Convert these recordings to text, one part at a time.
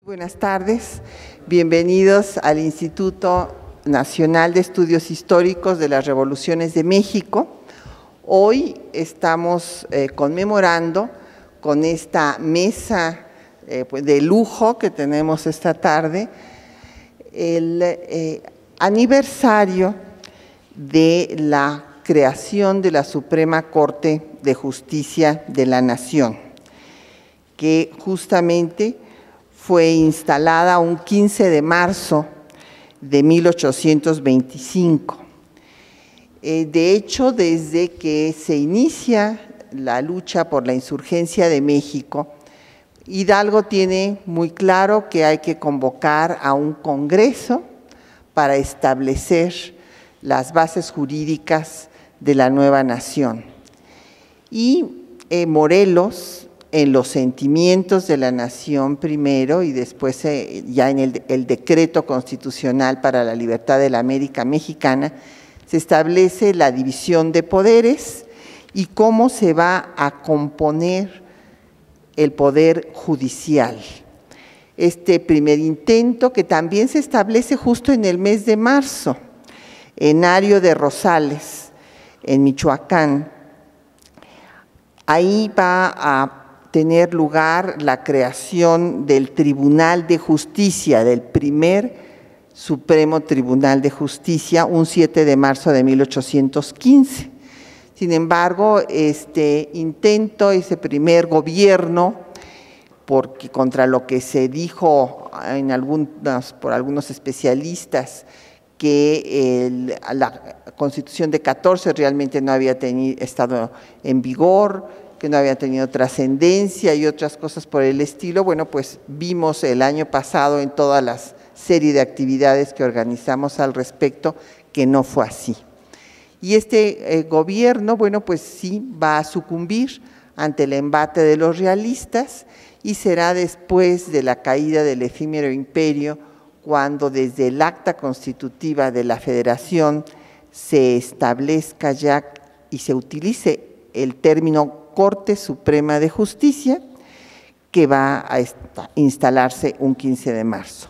Buenas tardes, bienvenidos al Instituto Nacional de Estudios Históricos de las Revoluciones de México. Hoy estamos conmemorando con esta mesa de lujo que tenemos esta tarde el aniversario de la creación de la Suprema Corte de Justicia de la Nación, que justamente fue instalada un 15 de marzo de 1825. De hecho, desde que se inicia la lucha por la insurgencia de México, Hidalgo tiene muy claro que hay que convocar a un congreso para establecer las bases jurídicas de la nueva nación. Y Morelos, en los sentimientos de la nación primero y después ya en el decreto constitucional para la libertad de la América Mexicana, se establece la división de poderes y cómo se va a componer el poder judicial. Este primer intento, que también se establece justo en el mes de marzo, en Ario de Rosales, en Michoacán, ahí va a tener lugar la creación del Tribunal de Justicia, del primer Supremo Tribunal de Justicia, un 7 de marzo de 1815. Sin embargo, este intento, ese primer gobierno, porque contra lo que se dijo por algunos especialistas, que la Constitución de 14 realmente no había estado en vigor, que no había tenido trascendencia y otras cosas por el estilo. Bueno, pues vimos el año pasado en todas las serie de actividades que organizamos al respecto que no fue así. Y este gobierno, bueno, pues sí va a sucumbir ante el embate de los realistas y será después de la caída del efímero imperio cuando desde el acta constitutiva de la Federación se establezca ya y se utilice el término Corte Suprema de Justicia, que va a instalarse un 15 de marzo.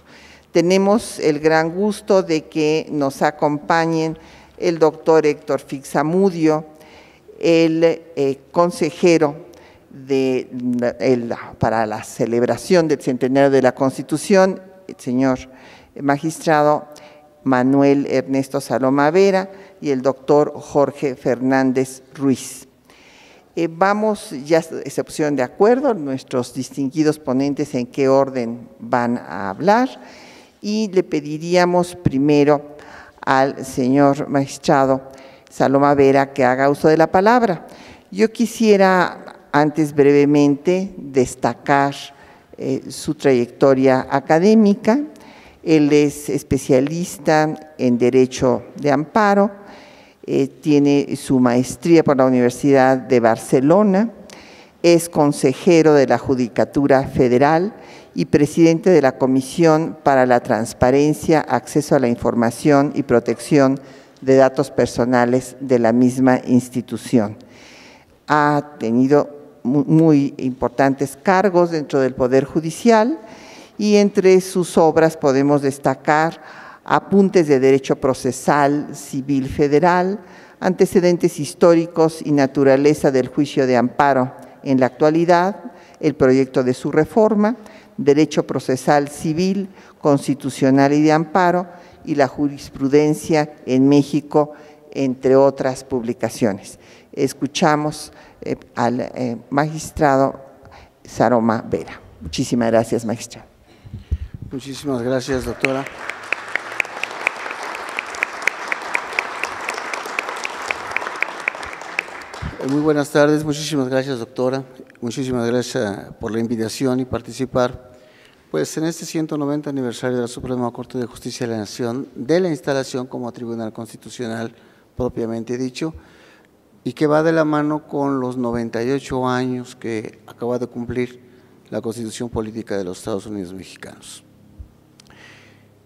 Tenemos el gran gusto de que nos acompañen el doctor Héctor Fixamudio, el consejero para la celebración del centenario de la Constitución, el señor magistrado Manuel Ernesto Saloma Vera y el doctor Jorge Fernández Ruiz. Ya se pusieron de acuerdo nuestros distinguidos ponentes en qué orden van a hablar y le pediríamos primero al señor magistrado Saloma Vera que haga uso de la palabra. Yo quisiera antes brevemente destacar su trayectoria académica. Él es especialista en Derecho de Amparo, tiene su maestría por la Universidad de Barcelona, es consejero de la Judicatura Federal y presidente de la Comisión para la Transparencia, Acceso a la Información y Protección de Datos Personales de la misma institución. Ha tenido muy importantes cargos dentro del Poder Judicial y entre sus obras podemos destacar Apuntes de Derecho Procesal Civil Federal, Antecedentes Históricos y Naturaleza del Juicio de Amparo en la actualidad, el proyecto de su reforma, Derecho Procesal Civil, Constitucional y de Amparo, y la jurisprudencia en México, entre otras publicaciones. Escuchamos al magistrado Saloma Vera. Muchísimas gracias, magistrado. Muchísimas gracias, doctora. Muy buenas tardes, muchísimas gracias, doctora. Muchísimas gracias por la invitación y participar pues en este 190 aniversario de la Suprema Corte de Justicia de la Nación, de la instalación como Tribunal Constitucional propiamente dicho, y que va de la mano con los 98 años que acaba de cumplir la Constitución Política de los Estados Unidos Mexicanos.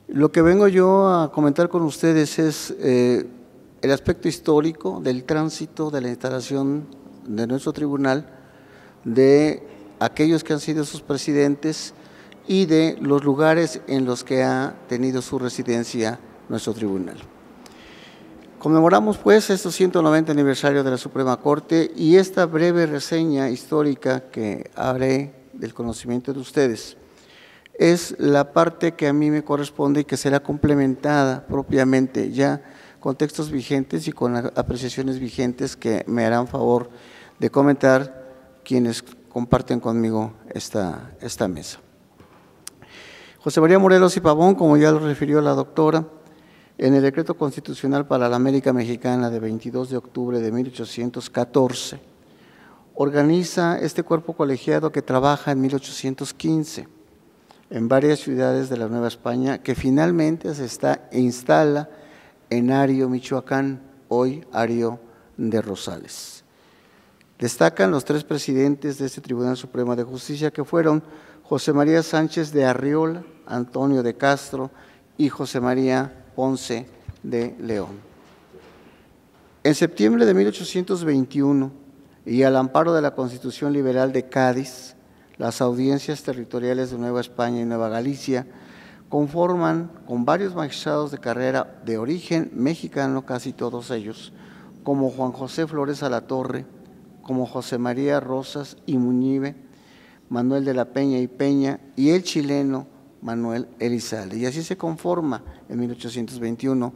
Lo que vengo yo a comentar con ustedes es el aspecto histórico del tránsito de la instalación de nuestro tribunal, de aquellos que han sido sus presidentes y de los lugares en los que ha tenido su residencia nuestro tribunal. Conmemoramos pues estos 190 aniversarios de la Suprema Corte y esta breve reseña histórica que haré del conocimiento de ustedes es la parte que a mí me corresponde y que será complementada propiamente ya con textos vigentes y con apreciaciones vigentes que me harán favor de comentar quienes comparten conmigo esta mesa. José María Morelos y Pavón, como ya lo refirió la doctora, en el Decreto Constitucional para la América Mexicana de 22 de octubre de 1814, organiza este cuerpo colegiado que trabaja en 1815 en varias ciudades de la Nueva España, que finalmente instala en Ario, Michoacán, hoy Ario de Rosales. Destacan los 3 presidentes de este Tribunal Supremo de Justicia, que fueron José María Sánchez de Arriola, Antonio de Castro y José María Ponce de León. En septiembre de 1821, y al amparo de la Constitución Liberal de Cádiz, las audiencias territoriales de Nueva España y Nueva Galicia conforman con varios magistrados de carrera de origen mexicano, casi todos ellos, como Juan José Flores Alatorre, como José María Rosas y Muñive, Manuel de la Peña y Peña y el chileno Manuel Elizalde. Y así se conforma en 1821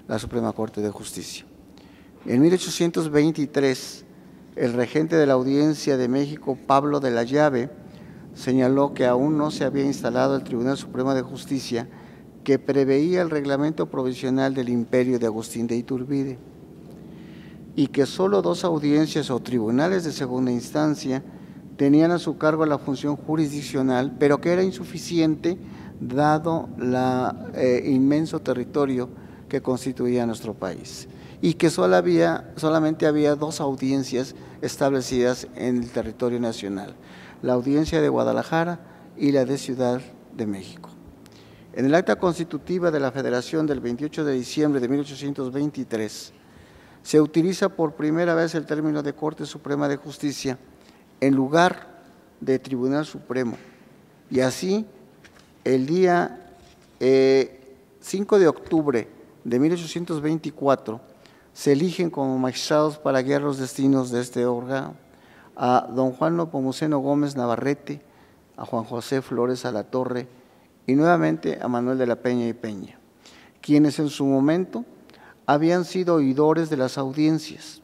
la Suprema Corte de Justicia. En 1823, el regente de la Audiencia de México, Pablo de la Llave, señaló que aún no se había instalado el Tribunal Supremo de Justicia que preveía el reglamento provisional del imperio de Agustín de Iturbide y que solo 2 audiencias o tribunales de segunda instancia tenían a su cargo la función jurisdiccional, pero que era insuficiente dado el inmenso territorio que constituía nuestro país y que solamente había 2 audiencias establecidas en el territorio nacional, la audiencia de Guadalajara y la de Ciudad de México. En el acta constitutiva de la Federación del 28 de diciembre de 1823, se utiliza por primera vez el término de Corte Suprema de Justicia en lugar de Tribunal Supremo. Y así, el día 5 de octubre de 1824, se eligen como magistrados para guiar los destinos de este órgano a don Juan Nepomuceno Gómez Navarrete, a Juan José Flores Alatorre y nuevamente a Manuel de la Peña y Peña, quienes en su momento habían sido oidores de las audiencias.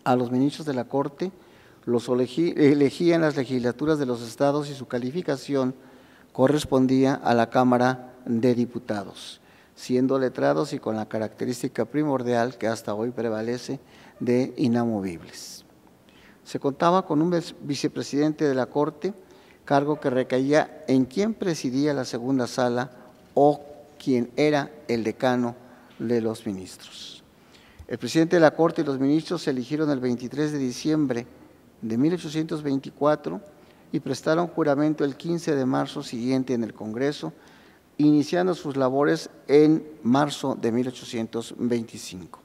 A los ministros de la Corte los elegían las legislaturas de los estados y su calificación correspondía a la Cámara de Diputados, siendo letrados y con la característica primordial que hasta hoy prevalece de inamovibles. Se contaba con un vicepresidente de la Corte, cargo que recaía en quien presidía la segunda sala o quien era el decano de los ministros. El presidente de la Corte y los ministros se eligieron el 23 de diciembre de 1824 y prestaron juramento el 15 de marzo siguiente en el Congreso, iniciando sus labores en marzo de 1825.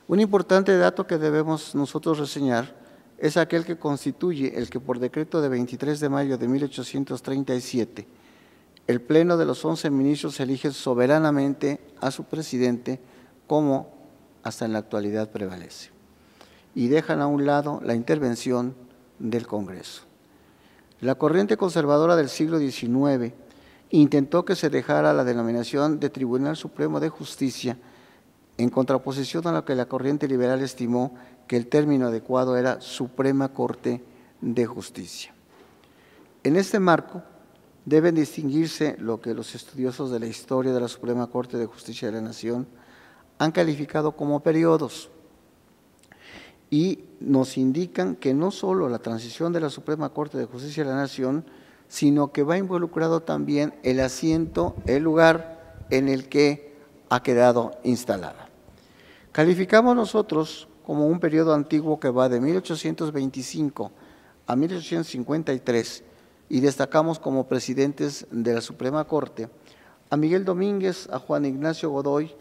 Un importante dato que debemos nosotros reseñar es aquel que constituye el que por decreto de 23 de mayo de 1837, el Pleno de los 11 ministros elige soberanamente a su presidente, como hasta en la actualidad prevalece, y dejan a un lado la intervención del Congreso. La corriente conservadora del siglo XIX intentó que se dejara la denominación de Tribunal Supremo de Justicia, en contraposición a lo que la corriente liberal estimó que el término adecuado era Suprema Corte de Justicia. En este marco deben distinguirse lo que los estudiosos de la historia de la Suprema Corte de Justicia de la Nación han calificado como periodos y nos indican que no solo la transición de la Suprema Corte de Justicia de la Nación, sino que va involucrado también el asiento, el lugar en el que ha quedado instalada. Calificamos nosotros como un periodo antiguo que va de 1825 a 1853 y destacamos como presidentes de la Suprema Corte a Miguel Domínguez, a Juan Ignacio Godoy,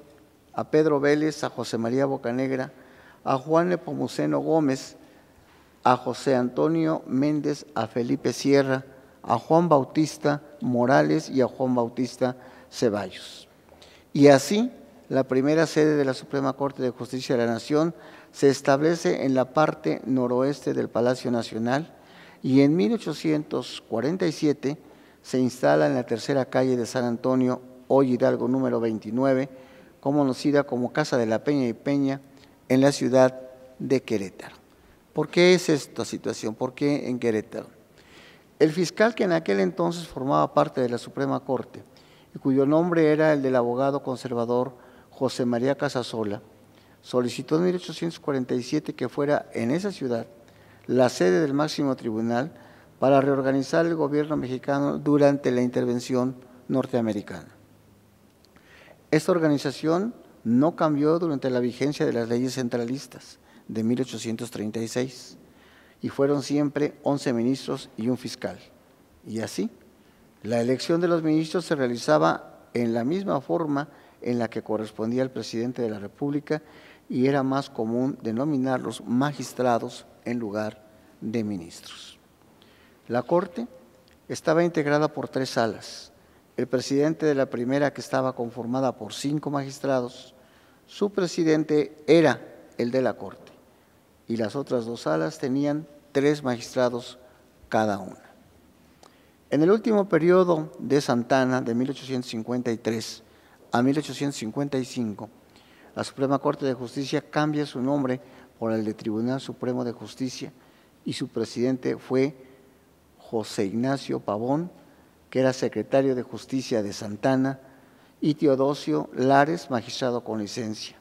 a Pedro Vélez, a José María Bocanegra, a Juan Nepomuceno Gómez, a José Antonio Méndez, a Felipe Sierra, a Juan Bautista Morales y a Juan Bautista Ceballos. Y así, la primera sede de la Suprema Corte de Justicia de la Nación se establece en la parte noroeste del Palacio Nacional y en 1847 se instala en la tercera calle de San Antonio, hoy Hidalgo número 29, conocida como Casa de la Peña y Peña, en la ciudad de Querétaro. ¿Por qué es esta situación? ¿Por qué en Querétaro? El fiscal que en aquel entonces formaba parte de la Suprema Corte y cuyo nombre era el del abogado conservador José María Casasola, solicitó en 1847 que fuera en esa ciudad la sede del máximo tribunal para reorganizar el gobierno mexicano durante la intervención norteamericana. Esta organización no cambió durante la vigencia de las leyes centralistas de 1836 y fueron siempre 11 ministros y un fiscal. Y así, la elección de los ministros se realizaba en la misma forma en la que correspondía al presidente de la República y era más común denominarlos magistrados en lugar de ministros. La Corte estaba integrada por 3 salas. El presidente de la primera, que estaba conformada por 5 magistrados, su presidente era el de la Corte y las otras 2 salas tenían 3 magistrados cada una. En el último periodo de Santana, de 1853 a 1855, la Suprema Corte de Justicia cambia su nombre por el de Tribunal Supremo de Justicia y su presidente fue José Ignacio Pavón, que era secretario de Justicia de Santana, y Teodosio Lares, magistrado con licencia.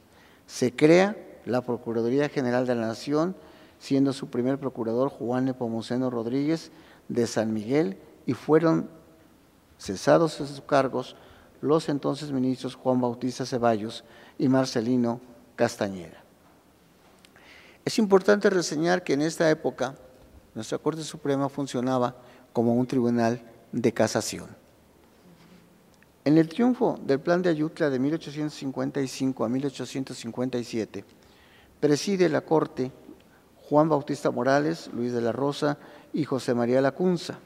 Se crea la Procuraduría General de la Nación, siendo su primer procurador Juan Nepomuceno Rodríguez de San Miguel, y fueron cesados de sus cargos los entonces ministros Juan Bautista Ceballos y Marcelino Castañeda. Es importante reseñar que en esta época nuestra Corte Suprema funcionaba como un tribunal de casación. En el triunfo del Plan de Ayutla de 1855 a 1857, preside la Corte Juan Bautista Morales, Luis de la Rosa y José María Lacunza.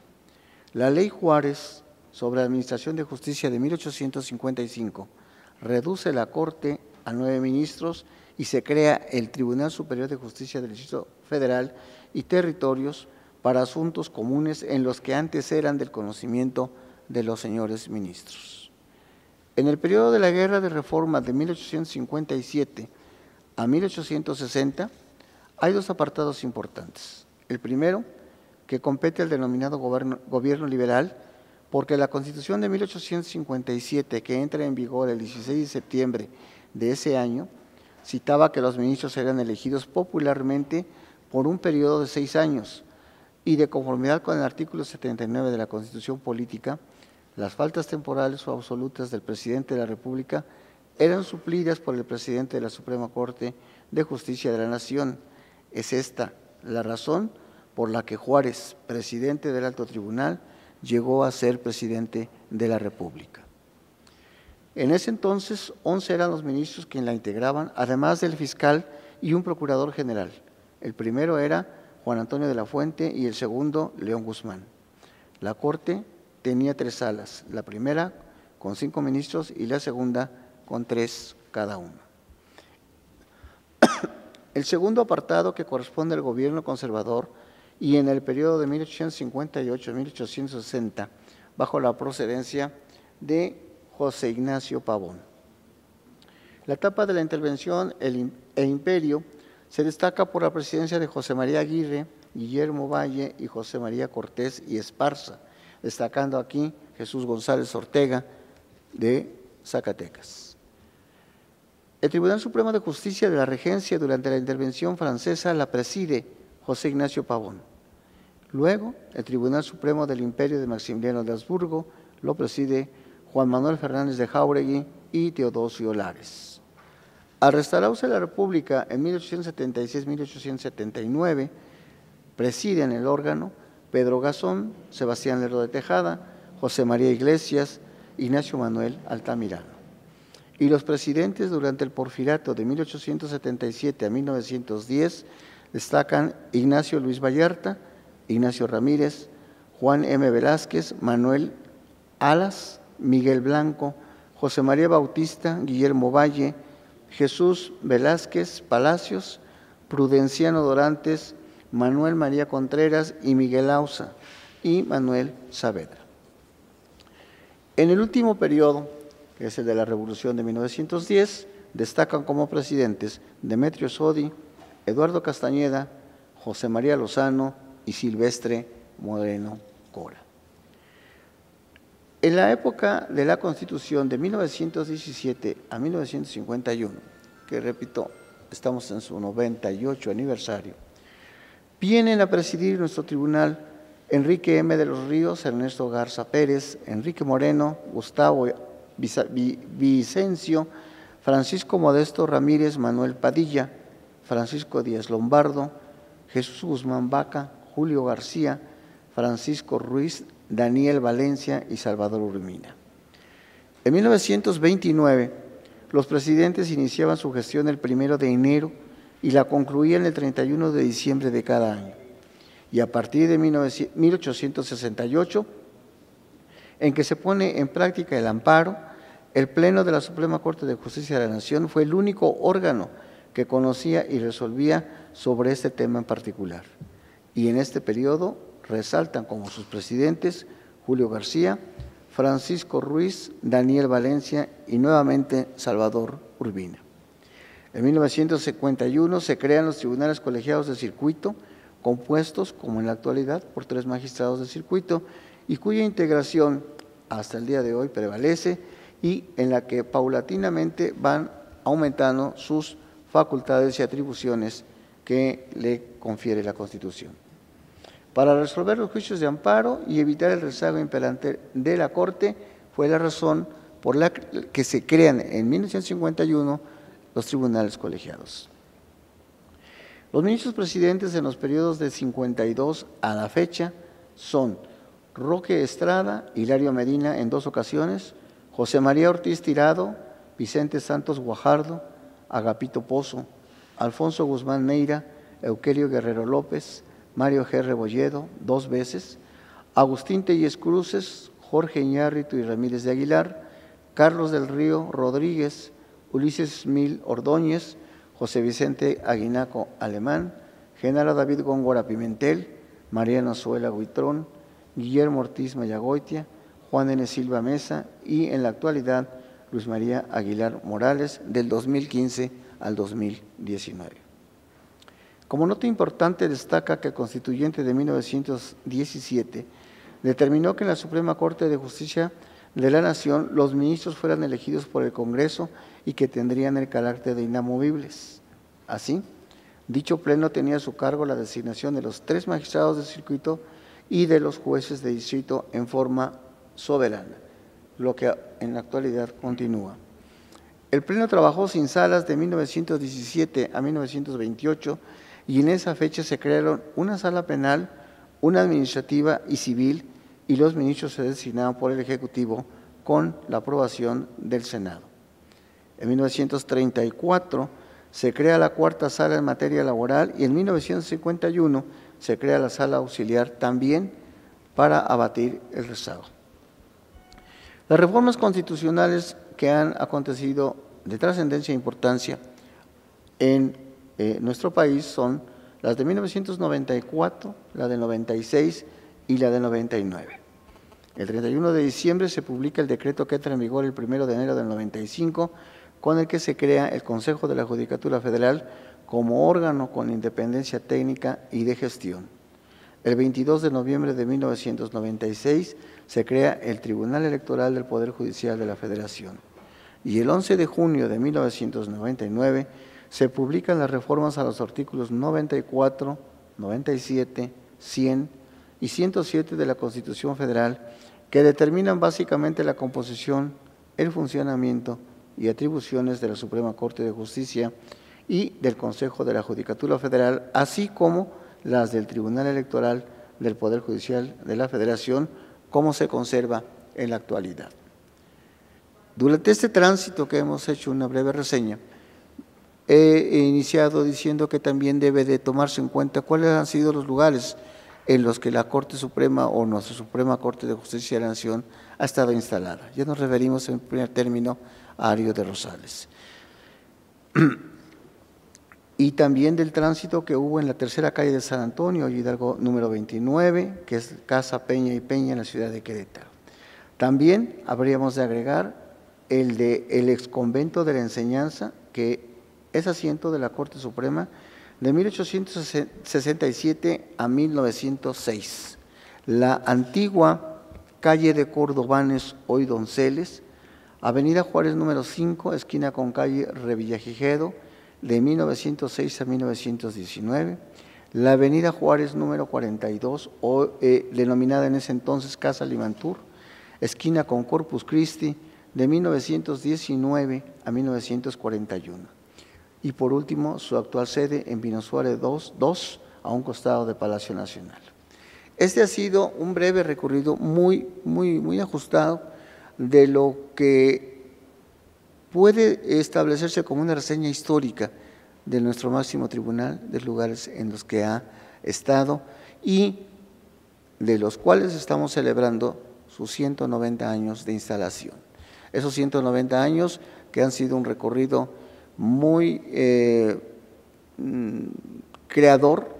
La Ley Juárez sobre Administración de Justicia de 1855 reduce la Corte a 9 ministros y se crea el Tribunal Superior de Justicia del Distrito Federal y Territorios para asuntos comunes en los que antes eran del conocimiento de los señores ministros. En el periodo de la Guerra de Reforma de 1857 a 1860 hay 2 apartados importantes. El primero, que compete al denominado gobierno liberal, porque la Constitución de 1857, que entra en vigor el 16 de septiembre de ese año, citaba que los ministros eran elegidos popularmente por un periodo de 6 años y de conformidad con el artículo 79 de la Constitución Política, las faltas temporales o absolutas del presidente de la República eran suplidas por el presidente de la Suprema Corte de Justicia de la Nación. Es esta la razón por la que Juárez, presidente del Alto Tribunal, llegó a ser presidente de la República. En ese entonces, 11 eran los ministros quienes la integraban, además del fiscal y un procurador general. El primero era Juan Antonio de la Fuente y el segundo, León Guzmán. La Corte tenía 3 salas, la primera con 5 ministros y la segunda con 3 cada uno. El segundo apartado, que corresponde al gobierno conservador y en el periodo de 1858 a 1860, bajo la procedencia de José Ignacio Pavón. La etapa de la intervención e imperio se destaca por la presidencia de José María Aguirre, Guillermo Valle y José María Cortés y Esparza, destacando aquí Jesús González Ortega de Zacatecas. El Tribunal Supremo de Justicia de la Regencia durante la intervención francesa la preside José Ignacio Pavón. Luego, el Tribunal Supremo del Imperio de Maximiliano de Habsburgo lo preside Juan Manuel Fernández de Jáuregui y Teodosio Lares. Al restaurarse la República en 1876-1879, presiden el órgano Pedro Gasón, Sebastián Lerdo de Tejada, José María Iglesias, Ignacio Manuel Altamirano. Y los presidentes durante el Porfiriato de 1877 a 1910 destacan Ignacio Luis Vallarta, Ignacio Ramírez, Juan M. Velázquez, Manuel Alas, Miguel Blanco, José María Bautista, Guillermo Valle, Jesús Velázquez Palacios, Prudenciano Dorantes, Manuel María Contreras y Miguel Ausa y Manuel Saavedra. En el último periodo, que es el de la Revolución de 1910, destacan como presidentes Demetrio Sodi, Eduardo Castañeda, José María Lozano y Silvestre Moreno Cora. En la época de la Constitución de 1917 a 1951, que repito, estamos en su 98 aniversario, vienen a presidir nuestro tribunal Enrique M. de los Ríos, Ernesto Garza Pérez, Enrique Moreno, Gustavo Vicencio, Francisco Modesto Ramírez, Manuel Padilla, Francisco Díaz Lombardo, Jesús Guzmán Vaca, Julio García, Francisco Ruiz, Daniel Valencia y Salvador Urbina. En 1929, los presidentes iniciaban su gestión el 1 de enero y la concluían el 31 de diciembre de cada año. Y a partir de 1868, en que se pone en práctica el amparo, el Pleno de la Suprema Corte de Justicia de la Nación fue el único órgano que conocía y resolvía sobre este tema en particular. Y en este periodo resaltan como sus presidentes Julio García, Francisco Ruiz, Daniel Valencia y nuevamente Salvador Urbina. En 1951 se crean los tribunales colegiados de circuito, compuestos, como en la actualidad, por 3 magistrados de circuito y cuya integración hasta el día de hoy prevalece y en la que paulatinamente van aumentando sus facultades y atribuciones que le confiere la Constitución. Para resolver los juicios de amparo y evitar el rezago imperante de la Corte fue la razón por la que se crean en 1951 los tribunales colegiados. Los ministros presidentes en los periodos de 52 a la fecha son Roque Estrada, Hilario Medina en 2 ocasiones, José María Ortiz Tirado, Vicente Santos Guajardo, Agapito Pozo, Alfonso Guzmán Neira, Euquelio Guerrero López, Mario G. Rebolledo 2 veces, Agustín Telles Cruces, Jorge Iñárritu y Ramírez de Aguilar, Carlos del Río Rodríguez, Ulises Mil Ordóñez, José Vicente Aguinaco Alemán, Genaro David Góngora Pimentel, Mariano Zuela Huitrón, Guillermo Ortiz Mayagoitia, Juan N. Silva Mesa y en la actualidad Luis María Aguilar Morales del 2015 al 2019. Como nota importante destaca que el constituyente de 1917 determinó que en la Suprema Corte de Justicia de la Nación los ministros fueran elegidos por el Congreso y que tendrían el carácter de inamovibles. Así, dicho pleno tenía a su cargo la designación de los 3 magistrados de circuito y de los jueces de distrito en forma soberana, lo que en la actualidad continúa. El pleno trabajó sin salas de 1917 a 1928 y en esa fecha se crearon una sala penal, una administrativa y civil y los ministros se designaban por el Ejecutivo con la aprobación del Senado. En 1934 se crea la 4ª sala en materia laboral y en 1951 se crea la sala auxiliar también para abatir el rezago. Las reformas constitucionales que han acontecido de trascendencia e importancia en nuestro país son las de 1994, la de 96 y la de 99. El 31 de diciembre se publica el decreto que entra en vigor el 1 de enero del 95, con el que se crea el Consejo de la Judicatura Federal como órgano con independencia técnica y de gestión. El 22 de noviembre de 1996 se crea el Tribunal Electoral del Poder Judicial de la Federación. Y el 11 de junio de 1999 se publican las reformas a los artículos 94, 97, 100 y 107 de la Constitución Federal que determinan básicamente la composición, el funcionamiento y atribuciones de la Suprema Corte de Justicia y del Consejo de la Judicatura Federal, así como las del Tribunal Electoral del Poder Judicial de la Federación, como se conserva en la actualidad. Durante este tránsito que hemos hecho una breve reseña, he iniciado diciendo que también debe de tomarse en cuenta cuáles han sido los lugares en los que la Corte Suprema o nuestra Suprema Corte de Justicia de la Nación ha estado instalada. Ya nos referimos en primer término a Ario de Rosales. Y también del tránsito que hubo en la tercera calle de San Antonio, Hidalgo número 29, que es Casa Peña y Peña en la ciudad de Querétaro. También habríamos de agregar el de el exconvento de la enseñanza, que es asiento de la Corte Suprema de 1867 a 1906. La antigua calle de Cordobanes, hoy Donceles, Avenida Juárez número 5, esquina con calle Revillagigedo, de 1906 a 1919, la Avenida Juárez número 42, denominada en ese entonces Casa Limantur, esquina con Corpus Christi, de 1919 a 1941. Y por último, su actual sede en Pino Suárez 2, a un costado de Palacio Nacional. Este ha sido un breve recorrido muy ajustado de lo que puede establecerse como una reseña histórica de nuestro máximo tribunal, de lugares en los que ha estado y de los cuales estamos celebrando sus 190 años de instalación. Esos 190 años que han sido un recorrido muy creador,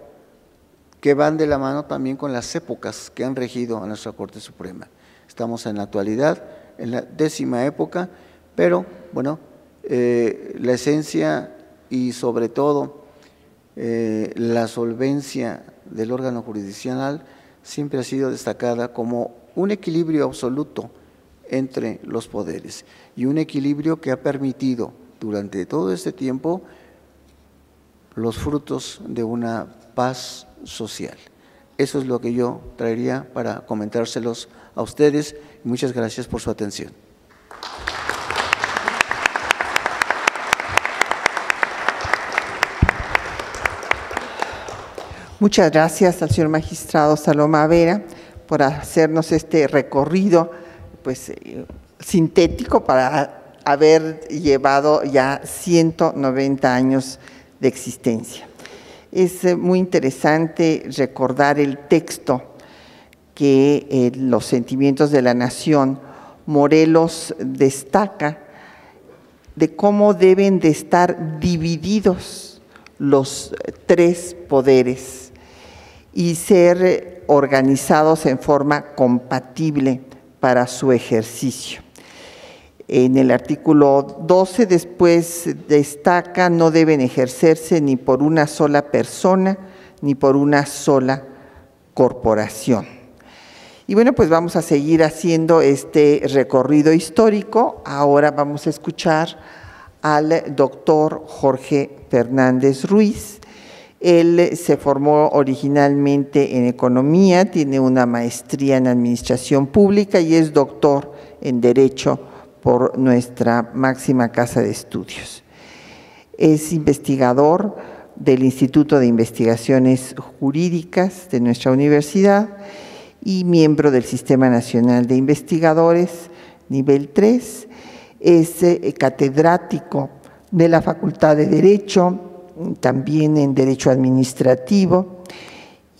que van de la mano también con las épocas que han regido a nuestra Corte Suprema. Estamos en la actualidad, en la 10ª época, pero bueno, la esencia y sobre todo la solvencia del órgano jurisdiccional siempre ha sido destacada como un equilibrio absoluto entre los poderes y un equilibrio que ha permitido durante todo este tiempo los frutos de una paz social. Eso es lo que yo traería para comentárselos a ustedes. Muchas gracias por su atención. Muchas gracias al señor magistrado Saloma Vera por hacernos este recorrido pues, sintético para haber llevado ya 190 años de existencia. Es muy interesante recordar el texto que en Los Sentimientos de la Nación, Morelos destaca de cómo deben de estar divididos los tres poderes y ser organizados en forma compatible para su ejercicio. En el artículo 12 después destaca: no deben ejercerse ni por una sola persona ni por una sola corporación. Y bueno, pues vamos a seguir haciendo este recorrido histórico. Ahora vamos a escuchar al doctor Jorge Fernández Ruiz. Él se formó originalmente en Economía, tiene una maestría en Administración Pública y es doctor en Derecho por nuestra máxima casa de estudios. Es investigador del Instituto de Investigaciones Jurídicas de nuestra universidad y miembro del Sistema Nacional de Investigadores, nivel 3. Es catedrático de la Facultad de Derecho, también en Derecho Administrativo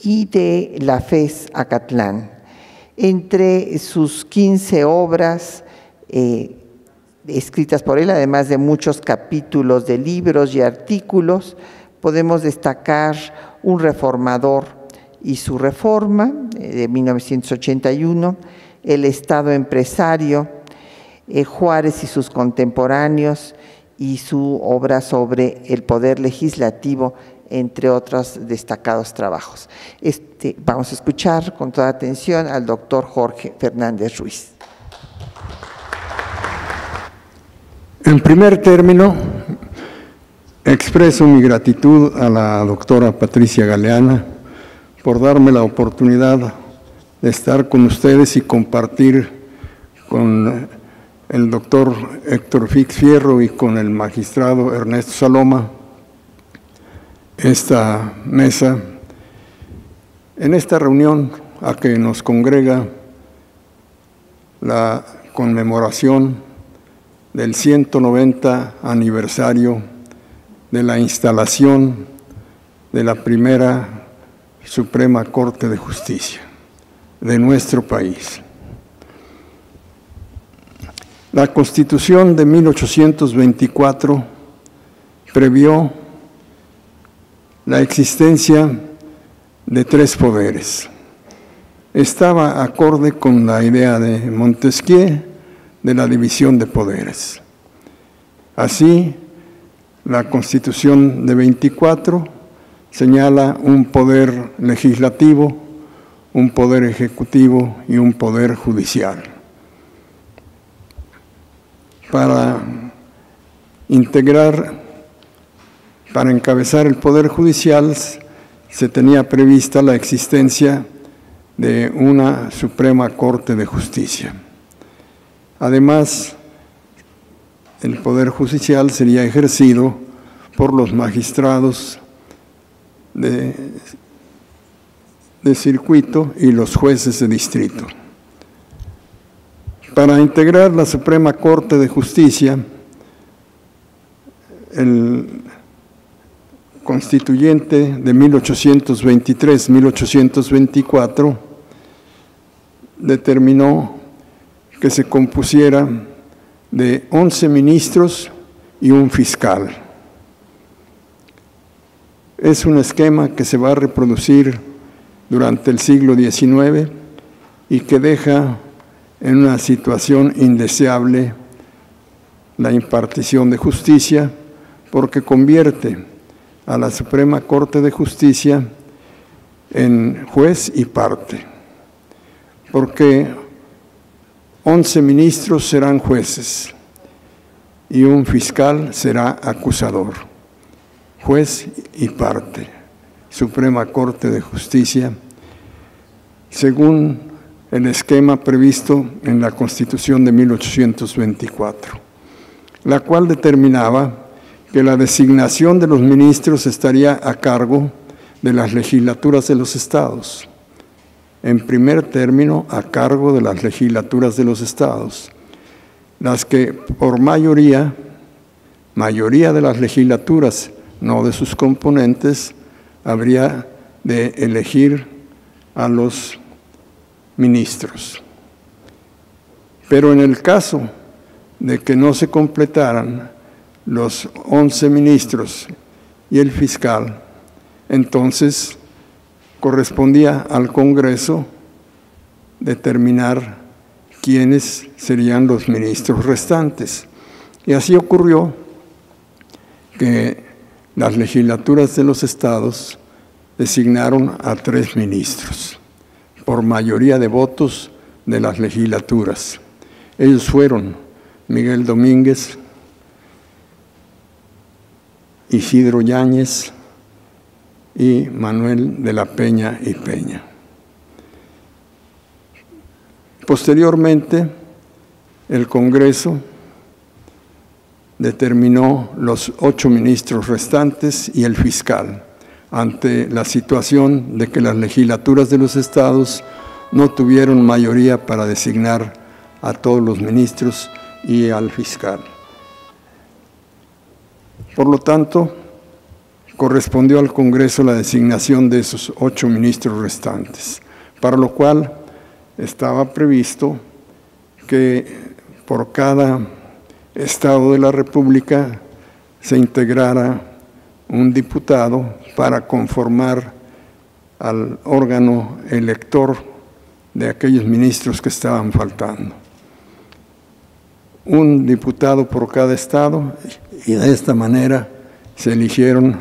y de la FES Acatlán. Entre sus 15 obras escritas por él, además de muchos capítulos de libros y artículos, podemos destacar Un reformador y su reforma, de 1981, El Estado empresario, Juárez y sus contemporáneos, y su obra sobre el poder legislativo, entre otros destacados trabajos. Vamos a escuchar con toda atención al doctor Jorge Fernández Ruiz. En primer término, expreso mi gratitud a la doctora Patricia Galeana por darme la oportunidad de estar con ustedes y compartir con el doctor Héctor Fix Fierro y con el magistrado Ernesto Saloma esta mesa, en esta reunión a que nos congrega la conmemoración del 190 aniversario de la instalación de la primera Suprema Corte de Justicia de nuestro país. La Constitución de 1824 previó la existencia de 3 poderes. Estaba acorde con la idea de Montesquieu de la división de poderes. Así, la Constitución de 24 señala un poder legislativo, un poder ejecutivo y un poder judicial. Para encabezar el poder judicial se tenía prevista la existencia de una Suprema Corte de Justicia. Además, el poder judicial sería ejercido por los magistrados de circuito y los jueces de distrito. Para integrar la Suprema Corte de Justicia, el constituyente de 1823-1824 determinó que se compusiera de 11 ministros y un fiscal. Es un esquema que se va a reproducir durante el siglo XIX y que deja en una situación indeseable la impartición de justicia, porque convierte a la Suprema Corte de Justicia en juez y parte, porque 11 ministros serán jueces y un fiscal será acusador. Juez y parte, Suprema Corte de Justicia, según el esquema previsto en la Constitución de 1824, la cual determinaba que la designación de los ministros estaría a cargo de las legislaturas de los estados. En primer término, a cargo de las legislaturas de los estados, las que por mayoría de las legislaturas, no de sus componentes, habría de elegir a los ministros. Pero en el caso de que no se completaran los 11 ministros y el fiscal, entonces correspondía al Congreso determinar quiénes serían los ministros restantes. Y así ocurrió que las legislaturas de los estados designaron a 3 ministros, por mayoría de votos de las legislaturas. Ellos fueron Miguel Domínguez, Isidro Yáñez y Manuel de la Peña y Peña. Posteriormente, el Congreso determinó los 8 ministros restantes y el fiscal, ante la situación de que las legislaturas de los estados no tuvieron mayoría para designar a todos los ministros y al fiscal. Por lo tanto, correspondió al Congreso la designación de esos 8 ministros restantes, para lo cual estaba previsto que por cada estado de la República se integrara un diputado para conformar al órgano elector de aquellos ministros que estaban faltando. Un diputado por cada estado, y de esta manera se eligieron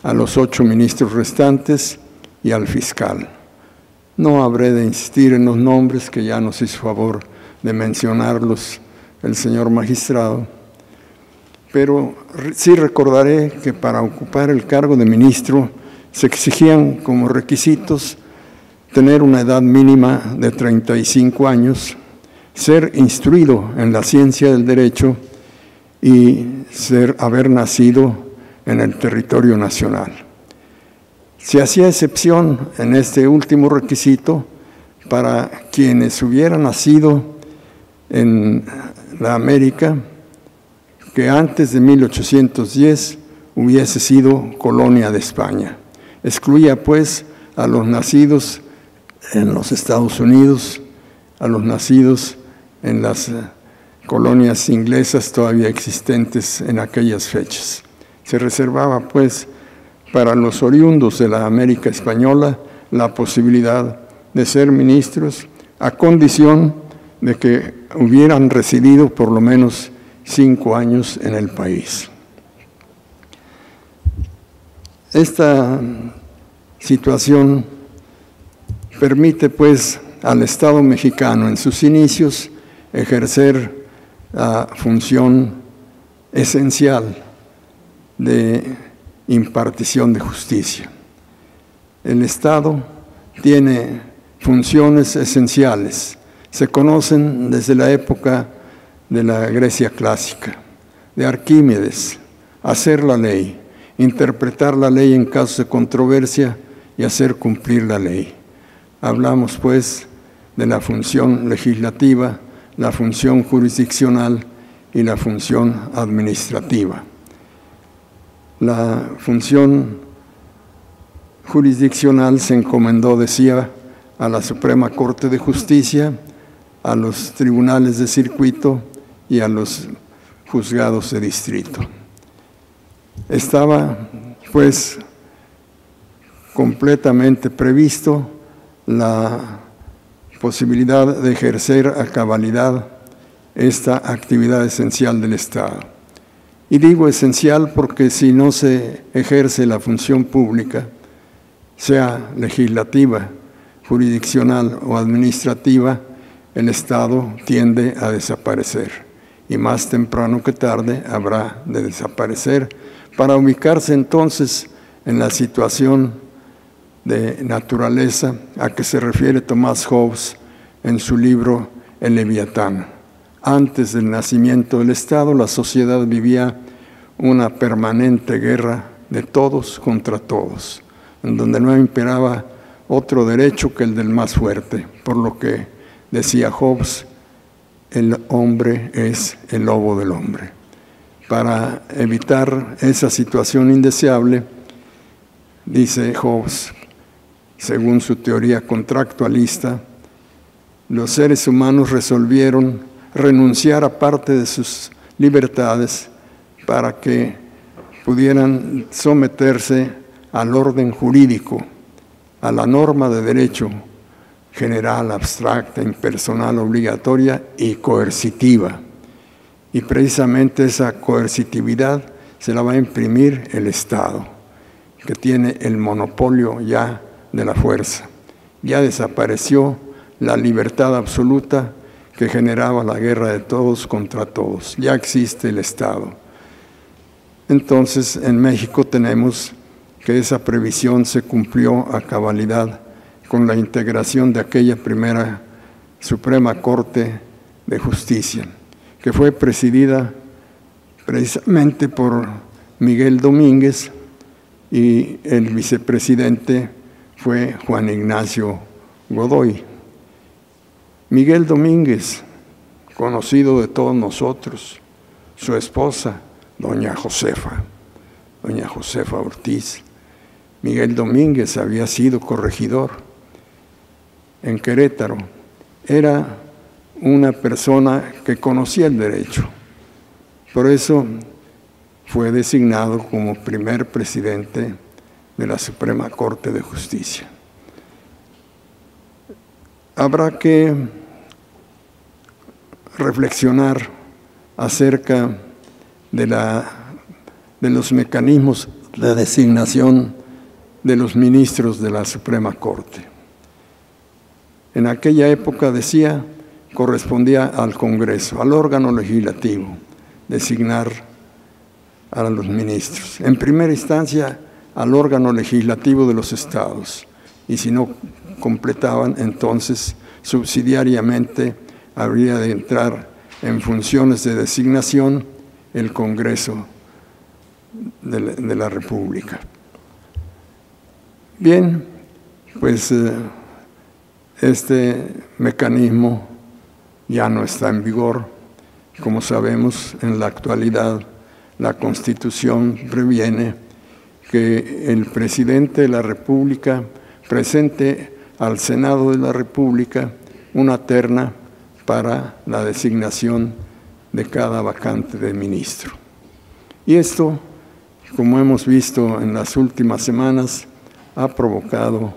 a los 8 ministros restantes y al fiscal. No habré de insistir en los nombres, que ya nos hizo favor de mencionarlos el señor magistrado, pero sí recordaré que para ocupar el cargo de ministro se exigían como requisitos tener una edad mínima de 35 años, ser instruido en la ciencia del derecho y haber nacido en el territorio nacional. Se hacía excepción en este último requisito para quienes hubieran nacido en la América que antes de 1810 hubiese sido colonia de España. Excluía, pues, a los nacidos en los Estados Unidos, a los nacidos en las colonias inglesas todavía existentes en aquellas fechas. Se reservaba, pues, para los oriundos de la América española la posibilidad de ser ministros a condición de que hubieran residido por lo menos 5 años en el país. Esta situación permite, pues, al Estado mexicano en sus inicios ejercer la función esencial de impartición de justicia. El Estado tiene funciones esenciales, se conocen desde la época de la Grecia clásica, de Arquímedes: hacer la ley, interpretar la ley en casos de controversia y hacer cumplir la ley. Hablamos, pues, de la función legislativa, la función jurisdiccional y la función administrativa. La función jurisdiccional se encomendó, decía, a la Suprema Corte de Justicia, a los tribunales de circuito y a los juzgados de distrito. Estaba, pues, completamente previsto la posibilidad de ejercer a cabalidad esta actividad esencial del Estado. Y digo esencial porque si no se ejerce la función pública, sea legislativa, jurisdiccional o administrativa, el Estado tiende a desaparecer. Y más temprano que tarde habrá de desaparecer para ubicarse entonces en la situación de naturaleza a que se refiere Tomás Hobbes en su libro El Leviatán. Antes del nacimiento del Estado, la sociedad vivía una permanente guerra de todos contra todos, en donde no imperaba otro derecho que el del más fuerte, por lo que decía Hobbes: el hombre es el lobo del hombre. Para evitar esa situación indeseable, dice Hobbes, según su teoría contractualista, los seres humanos resolvieron renunciar a parte de sus libertades para que pudieran someterse al orden jurídico, a la norma de derecho general, abstracta, impersonal, obligatoria y coercitiva. Y precisamente esa coercitividad se la va a imprimir el Estado, que tiene el monopolio ya de la fuerza. Ya desapareció la libertad absoluta que generaba la guerra de todos contra todos. Ya existe el Estado. Entonces, en México tenemos que esa previsión se cumplió a cabalidad con la integración de aquella primera Suprema Corte de Justicia, que fue presidida precisamente por Miguel Domínguez, y el vicepresidente fue Juan Ignacio Godoy. Miguel Domínguez, conocido de todos nosotros, su esposa, doña Josefa Ortiz. Miguel Domínguez había sido corregidor en Querétaro. Era una persona que conocía el derecho. Por eso fue designado como primer presidente de la Suprema Corte de Justicia. Habrá que reflexionar acerca de los mecanismos de designación de los ministros de la Suprema Corte. En aquella época, decía, correspondía al Congreso, al órgano legislativo, designar a los ministros. En primera instancia, al órgano legislativo de los estados, y si no completaban, entonces subsidiariamente habría de entrar en funciones de designación el Congreso de la República. Bien, pues este mecanismo ya no está en vigor. Como sabemos, en la actualidad la Constitución previene que el presidente de la República presente al Senado de la República una terna para la designación de cada vacante de ministro. Y esto, como hemos visto en las últimas semanas, ha provocado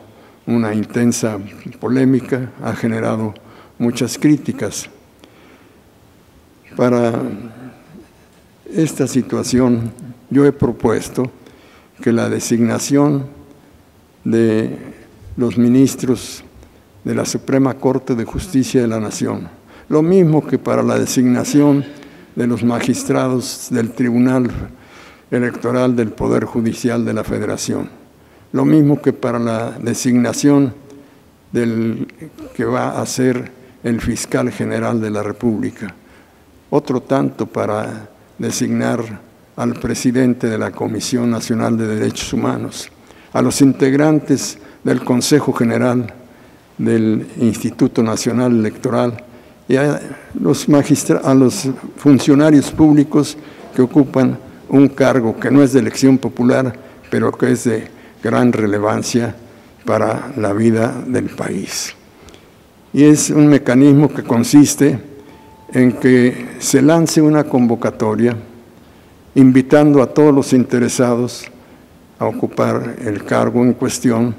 una intensa polémica, ha generado muchas críticas. Para esta situación, yo he propuesto que la designación de los ministros de la Suprema Corte de Justicia de la Nación, lo mismo que para la designación de los magistrados del Tribunal Electoral del Poder Judicial de la Federación, lo mismo que para la designación del que va a ser el fiscal general de la República, otro tanto para designar al presidente de la Comisión Nacional de Derechos Humanos, a los integrantes del Consejo General del Instituto Nacional Electoral y a los funcionarios públicos que ocupan un cargo que no es de elección popular, pero que es de gran relevancia para la vida del país. Y es un mecanismo que consiste en que se lance una convocatoria invitando a todos los interesados a ocupar el cargo en cuestión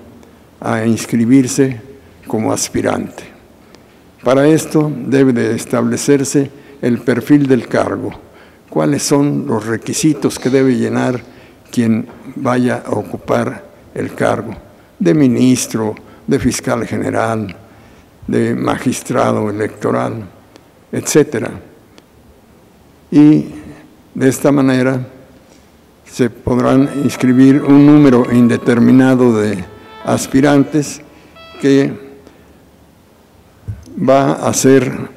a inscribirse como aspirante. Para esto debe de establecerse el perfil del cargo, cuáles son los requisitos que debe llenar quien vaya a ocupar el cargo de ministro, de fiscal general, de magistrado electoral, etcétera. Y de esta manera se podrán inscribir un número indeterminado de aspirantes que va a ser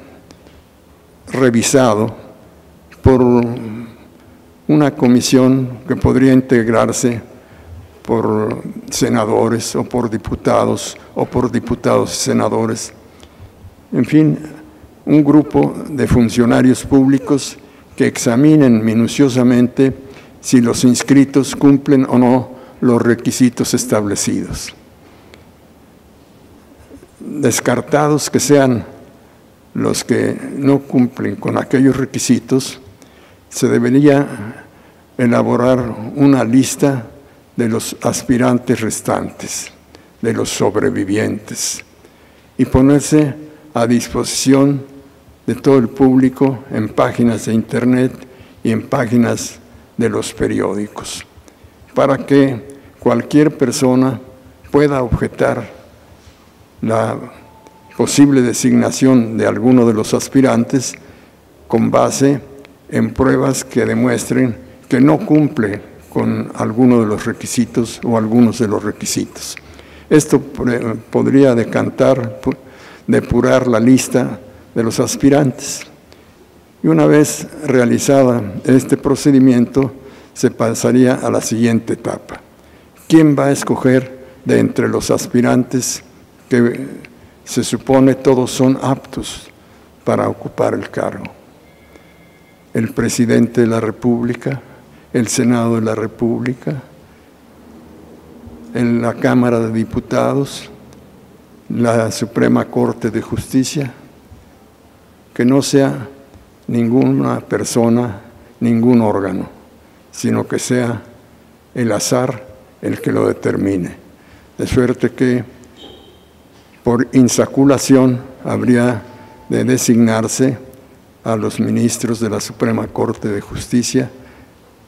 revisado por una comisión que podría integrarse por senadores o por diputados y senadores. En fin, un grupo de funcionarios públicos que examinen minuciosamente si los inscritos cumplen o no los requisitos establecidos. Descartados que sean los que no cumplen con aquellos requisitos, se debería elaborar una lista de los aspirantes restantes, de los sobrevivientes, y ponerse a disposición de todo el público en páginas de internet y en páginas de los periódicos, para que cualquier persona pueda objetar la posible designación de alguno de los aspirantes con base en pruebas que demuestren que no cumple con alguno de los requisitos o algunos de los requisitos. Esto podría depurar la lista de los aspirantes. Y una vez realizada este procedimiento, se pasaría a la siguiente etapa. ¿Quién va a escoger de entre los aspirantes que se supone todos son aptos para ocupar el cargo? El presidente de la República, el Senado de la República, la Cámara de Diputados, la Suprema Corte de Justicia, que no sea ninguna persona, ningún órgano, sino que sea el azar el que lo determine. De suerte que por insaculación habría de designarse a los ministros de la Suprema Corte de Justicia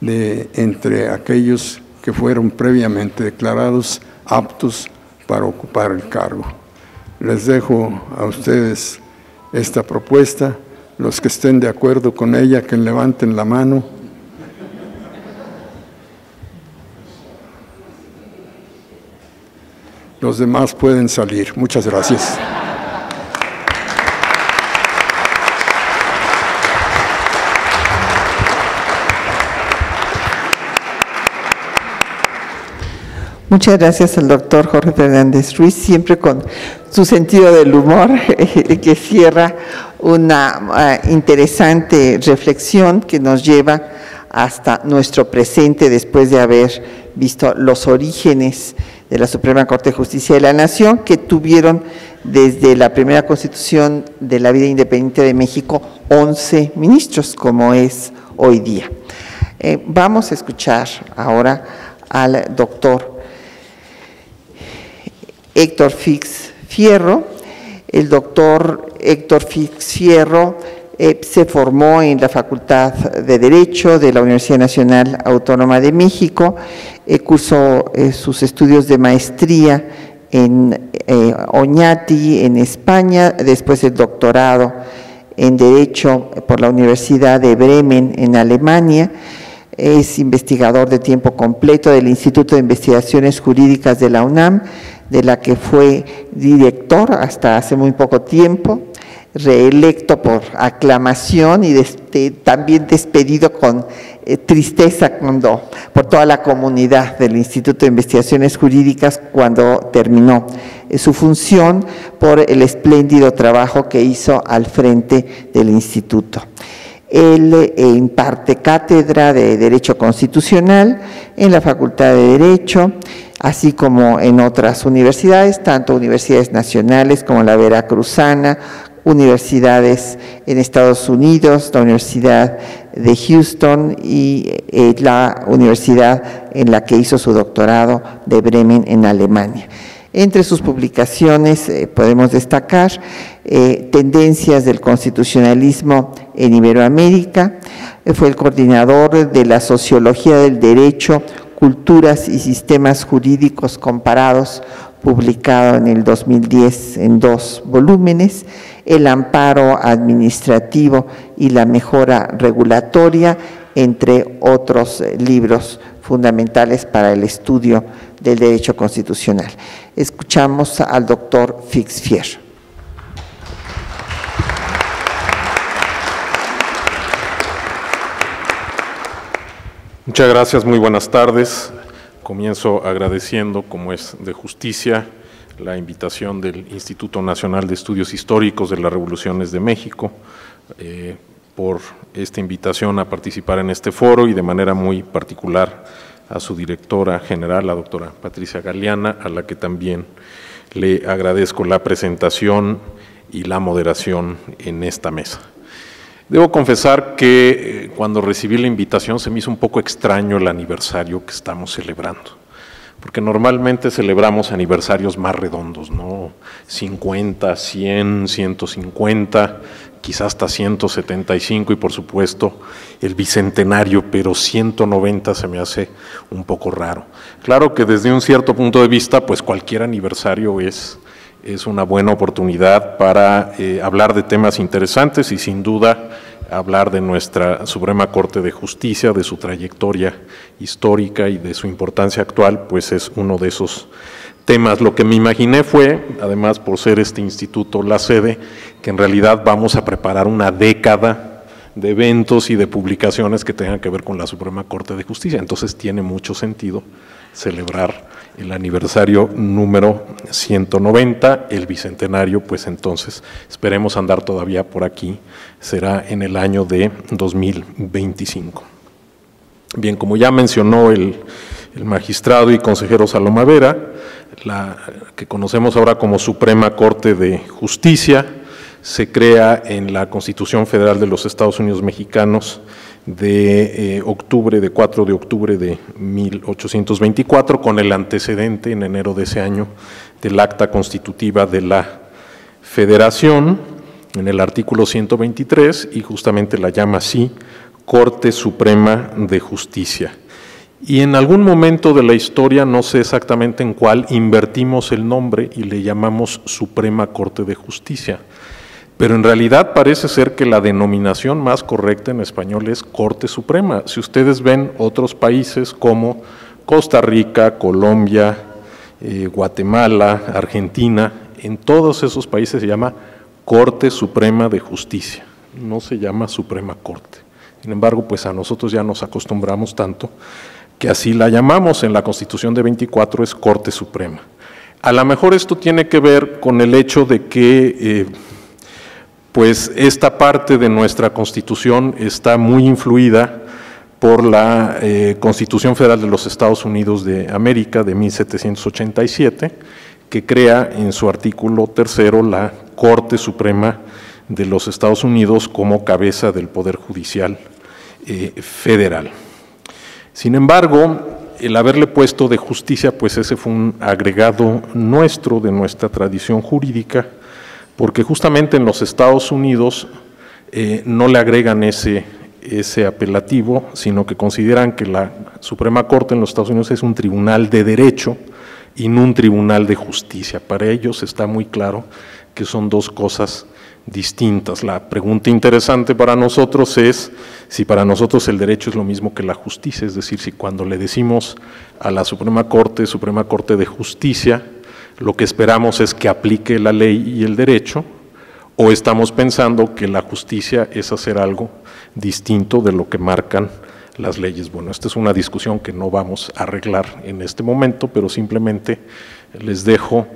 entre aquellos que fueron previamente declarados aptos para ocupar el cargo. Les dejo a ustedes esta propuesta. Los que estén de acuerdo con ella, que levanten la mano. Los demás pueden salir. Muchas gracias. Muchas gracias al doctor Jorge Fernández Ruiz, siempre con su sentido del humor, que cierra una interesante reflexión que nos lleva hasta nuestro presente después de haber visto los orígenes de la Suprema Corte de Justicia de la Nación, que tuvieron desde la primera Constitución de la vida independiente de México 11 ministros, como es hoy día. Vamos a escuchar ahora al doctor Héctor Fix Fierro. El doctor Héctor Fix Fierro se formó en la Facultad de Derecho de la Universidad Nacional Autónoma de México, cursó sus estudios de maestría en Oñati, en España, después el doctorado en Derecho por la Universidad de Bremen, en Alemania. Es investigador de tiempo completo del Instituto de Investigaciones Jurídicas de la UNAM, de la que fue director hasta hace muy poco tiempo, reelecto por aclamación y también despedido con tristeza por toda la comunidad del Instituto de Investigaciones Jurídicas cuando terminó su función por el espléndido trabajo que hizo al frente del instituto. Él imparte cátedra de Derecho Constitucional en la Facultad de Derecho, así como en otras universidades, tanto universidades nacionales como la Veracruzana, universidades en Estados Unidos, la Universidad de Houston y la universidad en la que hizo su doctorado de Bremen en Alemania. Entre sus publicaciones podemos destacar Tendencias del Constitucionalismo en Iberoamérica, fue el coordinador de la Sociología del Derecho, Culturas y Sistemas Jurídicos Comparados, publicado en el 2010 en 2 volúmenes, El amparo administrativo y la mejora regulatoria, entre otros libros fundamentales para el estudio del derecho constitucional. Escuchamos al doctor Fix Fierro. Muchas gracias, muy buenas tardes. Comienzo agradeciendo, como es de justicia, la invitación del Instituto Nacional de Estudios Históricos de las Revoluciones de México por esta invitación a participar en este foro y de manera muy particular a su directora general, la doctora Patricia Galeana, a la que también le agradezco la presentación y la moderación en esta mesa. Debo confesar que cuando recibí la invitación se me hizo un poco extraño el aniversario que estamos celebrando, porque normalmente celebramos aniversarios más redondos, ¿no? 50, 100, 150, quizás hasta 175 y por supuesto el bicentenario, pero 190 se me hace un poco raro. Claro que desde un cierto punto de vista, pues cualquier aniversario es una buena oportunidad para hablar de temas interesantes y sin duda hablar de nuestra Suprema Corte de Justicia, de su trayectoria histórica y de su importancia actual, pues es uno de esos temas. Lo que me imaginé fue, además por ser este instituto la sede, que en realidad vamos a preparar una década de eventos y de publicaciones que tengan que ver con la Suprema Corte de Justicia. Entonces tiene mucho sentido celebrar el aniversario número 190, el bicentenario, pues entonces esperemos andar todavía por aquí, será en el año de 2025. Bien, como ya mencionó el magistrado y consejero Saloma Vera, la que conocemos ahora como Suprema Corte de Justicia, se crea en la Constitución Federal de los Estados Unidos Mexicanos de 4 de octubre de 1824, con el antecedente en enero de ese año del Acta Constitutiva de la Federación, en el artículo 123, y justamente la llama así Corte Suprema de Justicia. Y en algún momento de la historia, no sé exactamente en cuál, invertimos el nombre y le llamamos Suprema Corte de Justicia. Pero en realidad parece ser que la denominación más correcta en español es Corte Suprema. Si ustedes ven otros países como Costa Rica, Colombia, Guatemala, Argentina, en todos esos países se llama Corte Suprema de Justicia, no se llama Suprema Corte. Sin embargo, pues a nosotros ya nos acostumbramos tanto que así la llamamos. En la Constitución de 24 es Corte Suprema. A lo mejor esto tiene que ver con el hecho de que pues esta parte de nuestra Constitución está muy influida por la Constitución Federal de los Estados Unidos de América de 1787, que crea en su artículo 3 la Corte Suprema de los Estados Unidos como cabeza del Poder Judicial federal. Sin embargo, el haberle puesto de justicia, pues ese fue un agregado nuestro, de nuestra tradición jurídica, porque justamente en los Estados Unidos no le agregan ese apelativo, sino que consideran que la Suprema Corte en los Estados Unidos es un tribunal de derecho y no un tribunal de justicia. Para ellos está muy claro que son dos cosas distintas. La pregunta interesante para nosotros es si para nosotros el derecho es lo mismo que la justicia, es decir, si cuando le decimos a la Suprema Corte de Justicia, lo que esperamos es que aplique la ley y el derecho, o estamos pensando que la justicia es hacer algo distinto de lo que marcan las leyes. Bueno, esta es una discusión que no vamos a arreglar en este momento, pero simplemente les dejo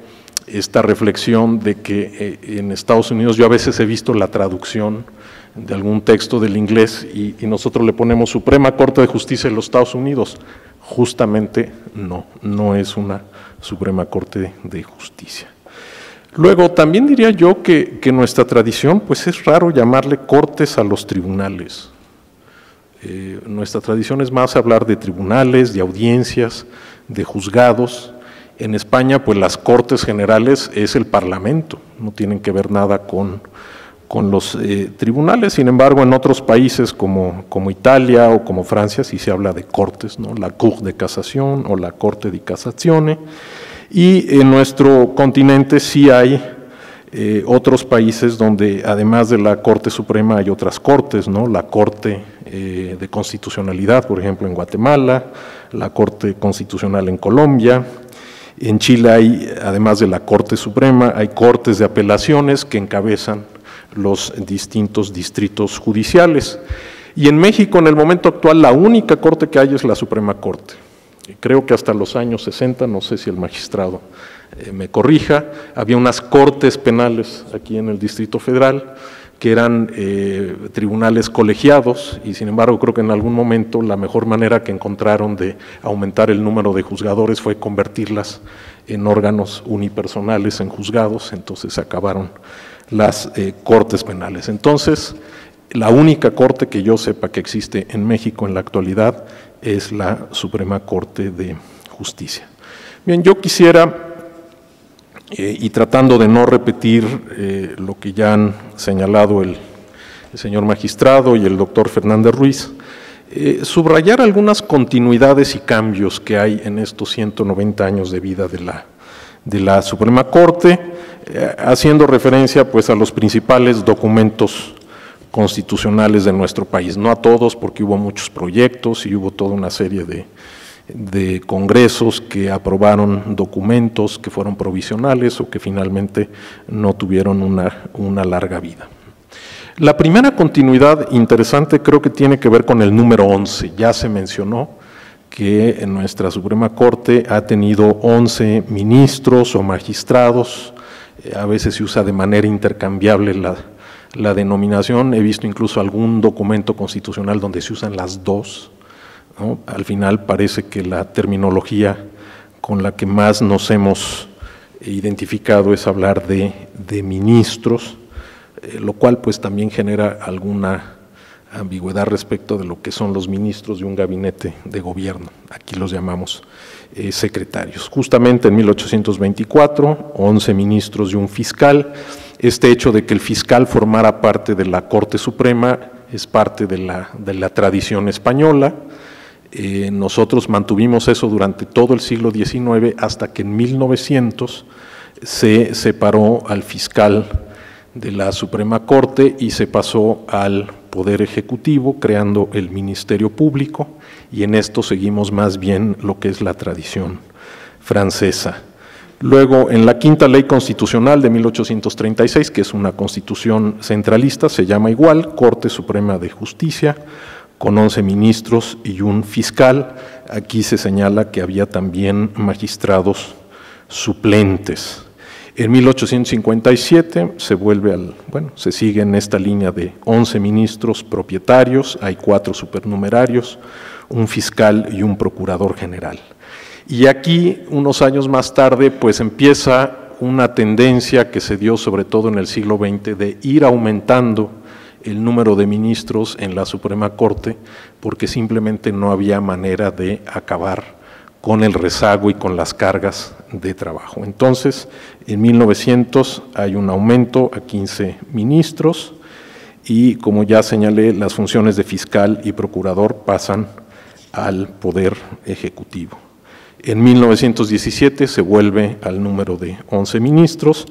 esta reflexión de que en Estados Unidos yo a veces he visto la traducción de algún texto del inglés y nosotros le ponemos Suprema Corte de Justicia de los Estados Unidos. Justamente no es una Suprema Corte de Justicia. Luego, también diría yo que nuestra tradición, pues es raro llamarle cortes a los tribunales. Nuestra tradición es más hablar de tribunales, de audiencias, de juzgados. En España, pues las Cortes Generales es el Parlamento, no tienen que ver nada con los tribunales. Sin embargo, en otros países como Italia o como Francia sí se habla de cortes, ¿no? La Cour de Casación o la Corte di Cassazione. Y en nuestro continente sí hay otros países donde además de la Corte Suprema hay otras cortes, ¿no? La Corte de Constitucionalidad, por ejemplo, en Guatemala, la Corte Constitucional en Colombia. En Chile hay, además de la Corte Suprema, hay cortes de apelaciones que encabezan los distintos distritos judiciales. Y en México, en el momento actual, la única corte que hay es la Suprema Corte. Creo que hasta los años 60, no sé si el magistrado me corrija, había unas cortes penales aquí en el Distrito Federal que eran tribunales colegiados y sin embargo creo que en algún momento la mejor manera que encontraron de aumentar el número de juzgadores fue convertirlas en órganos unipersonales, en juzgados, entonces acabaron las cortes penales. Entonces, la única corte que yo sepa que existe en México en la actualidad es la Suprema Corte de Justicia. Bien, yo quisiera, y tratando de no repetir lo que ya han señalado el señor magistrado y el doctor Fernández Ruiz, subrayar algunas continuidades y cambios que hay en estos 190 años de vida de la Suprema Corte, haciendo referencia pues a los principales documentos constitucionales de nuestro país, no a todos porque hubo muchos proyectos y hubo toda una serie de congresos que aprobaron documentos que fueron provisionales o que finalmente no tuvieron una larga vida. La primera continuidad interesante creo que tiene que ver con el número 11, ya se mencionó que en nuestra Suprema Corte ha tenido 11 ministros o magistrados, a veces se usa de manera intercambiable la denominación, he visto incluso algún documento constitucional donde se usan las dos, ¿no? Al final parece que la terminología con la que más nos hemos identificado es hablar de ministros, lo cual pues también genera alguna ambigüedad respecto de lo que son los ministros de un gabinete de gobierno, aquí los llamamos secretarios. Justamente en 1824, 11 ministros y un fiscal. Este hecho de que el fiscal formara parte de la Corte Suprema es parte de la tradición española. Nosotros mantuvimos eso durante todo el siglo XIX hasta que en 1900 se separó al fiscal de la Suprema Corte y se pasó al Poder Ejecutivo, creando el Ministerio Público, y en esto seguimos más bien lo que es la tradición francesa. Luego, en la quinta ley constitucional de 1836, que es una constitución centralista, se llama igual, Corte Suprema de Justicia, con 11 ministros y un fiscal. Aquí se señala que había también magistrados suplentes. En 1857 se sigue en esta línea de 11 ministros propietarios, hay 4 supernumerarios, un fiscal y un procurador general. Y aquí, unos años más tarde, pues empieza una tendencia que se dio sobre todo en el siglo XX de ir aumentando el número de ministros en la Suprema Corte, porque simplemente no había manera de acabar con el rezago y con las cargas de trabajo. Entonces, en 1900 hay un aumento a 15 ministros y, como ya señalé, las funciones de fiscal y procurador pasan al Poder Ejecutivo. En 1917 se vuelve al número de 11 ministros,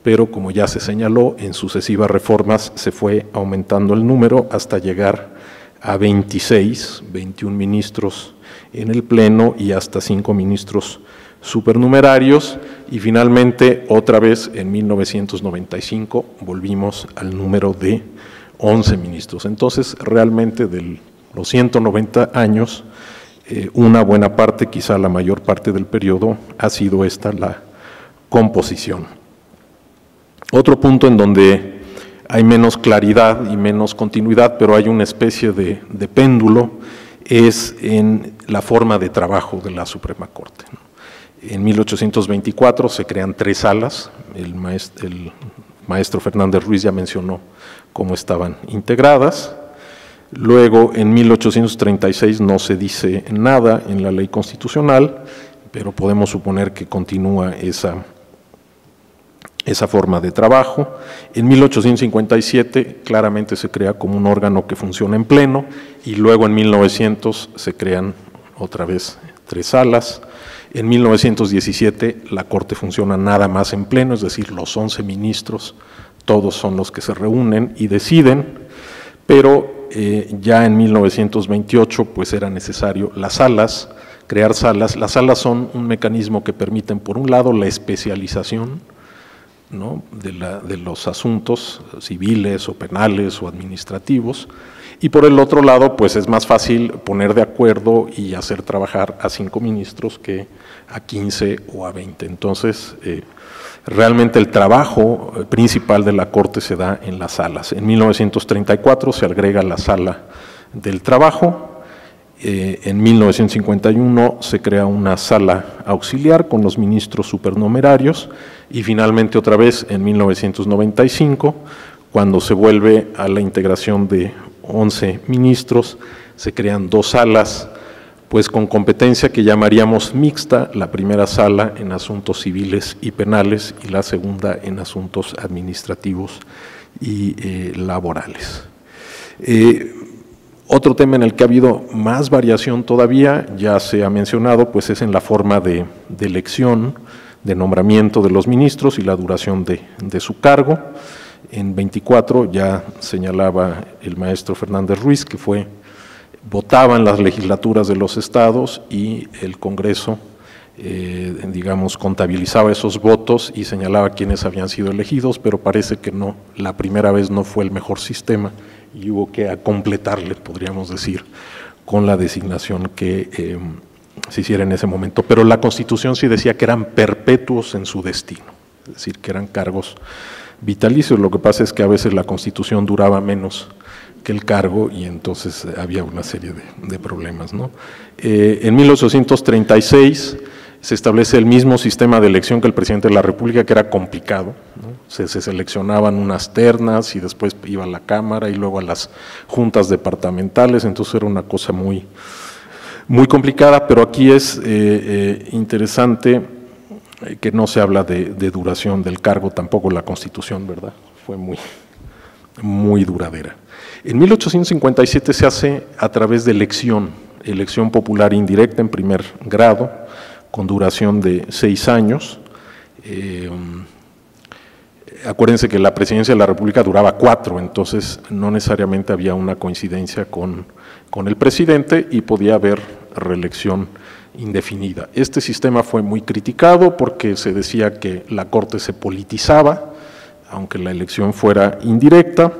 pero como ya se señaló, en sucesivas reformas se fue aumentando el número hasta llegar a 21 ministros en el Pleno y hasta 5 ministros supernumerarios, y finalmente otra vez en 1995 volvimos al número de 11 ministros. Entonces realmente de los 190 años, una buena parte, quizá la mayor parte del periodo, ha sido esta la composición. Otro punto en donde hay menos claridad y menos continuidad, pero hay una especie de péndulo, es en la forma de trabajo de la Suprema Corte. En 1824 se crean 3 salas, el maestro Fernández Ruiz ya mencionó cómo estaban integradas. Luego, en 1836 no se dice nada en la ley constitucional, pero podemos suponer que continúa esa forma de trabajo. En 1857 claramente se crea como un órgano que funciona en pleno, y luego en 1900 se crean otra vez 3 salas. En 1917 la Corte funciona nada más en pleno, es decir, los 11 ministros, todos son los que se reúnen y deciden, pero ya en 1928 pues era necesario las salas, crear salas. Las salas son un mecanismo que permiten, por un lado, la especialización, ¿no?, de los asuntos civiles o penales o administrativos, y por el otro lado, pues es más fácil poner de acuerdo y hacer trabajar a 5 ministros que a 15 o a 20. Entonces, realmente el trabajo principal de la Corte se da en las salas. En 1934 se agrega la sala del trabajo. En 1951 se crea una sala auxiliar con los ministros supernumerarios, y finalmente otra vez en 1995, cuando se vuelve a la integración de 11 ministros, se crean 2 salas, pues con competencia que llamaríamos mixta, la primera sala en asuntos civiles y penales y la segunda en asuntos administrativos y laborales. Otro tema en el que ha habido más variación todavía, ya se ha mencionado, pues es en la forma de elección, de nombramiento de los ministros y la duración de su cargo. En 24 ya señalaba el maestro Fernández Ruiz que votaban las legislaturas de los estados y el Congreso, digamos, contabilizaba esos votos y señalaba quiénes habían sido elegidos, pero parece que no, la primera vez no fue el mejor sistema y hubo que completarle, podríamos decir, con la designación que se hiciera en ese momento. Pero la Constitución sí decía que eran perpetuos en su destino, es decir, que eran cargos vitalicios. Lo que pasa es que a veces la Constitución duraba menos que el cargo y entonces había una serie de problemas, ¿no? En 1836 se establece el mismo sistema de elección que el presidente de la República, que era complicado, ¿no? Se seleccionaban unas ternas y después iba a la Cámara y luego a las juntas departamentales, entonces era una cosa muy, muy complicada, pero aquí es interesante que no se habla de duración del cargo, tampoco la Constitución, ¿verdad? Fue muy duradera. En 1857 se hace a través de elección popular indirecta en primer grado, con duración de 6 años. Acuérdense que la presidencia de la República duraba 4, entonces no necesariamente había una coincidencia con el presidente y podía haber reelección indefinida. Este sistema fue muy criticado porque se decía que la Corte se politizaba, aunque la elección fuera indirecta,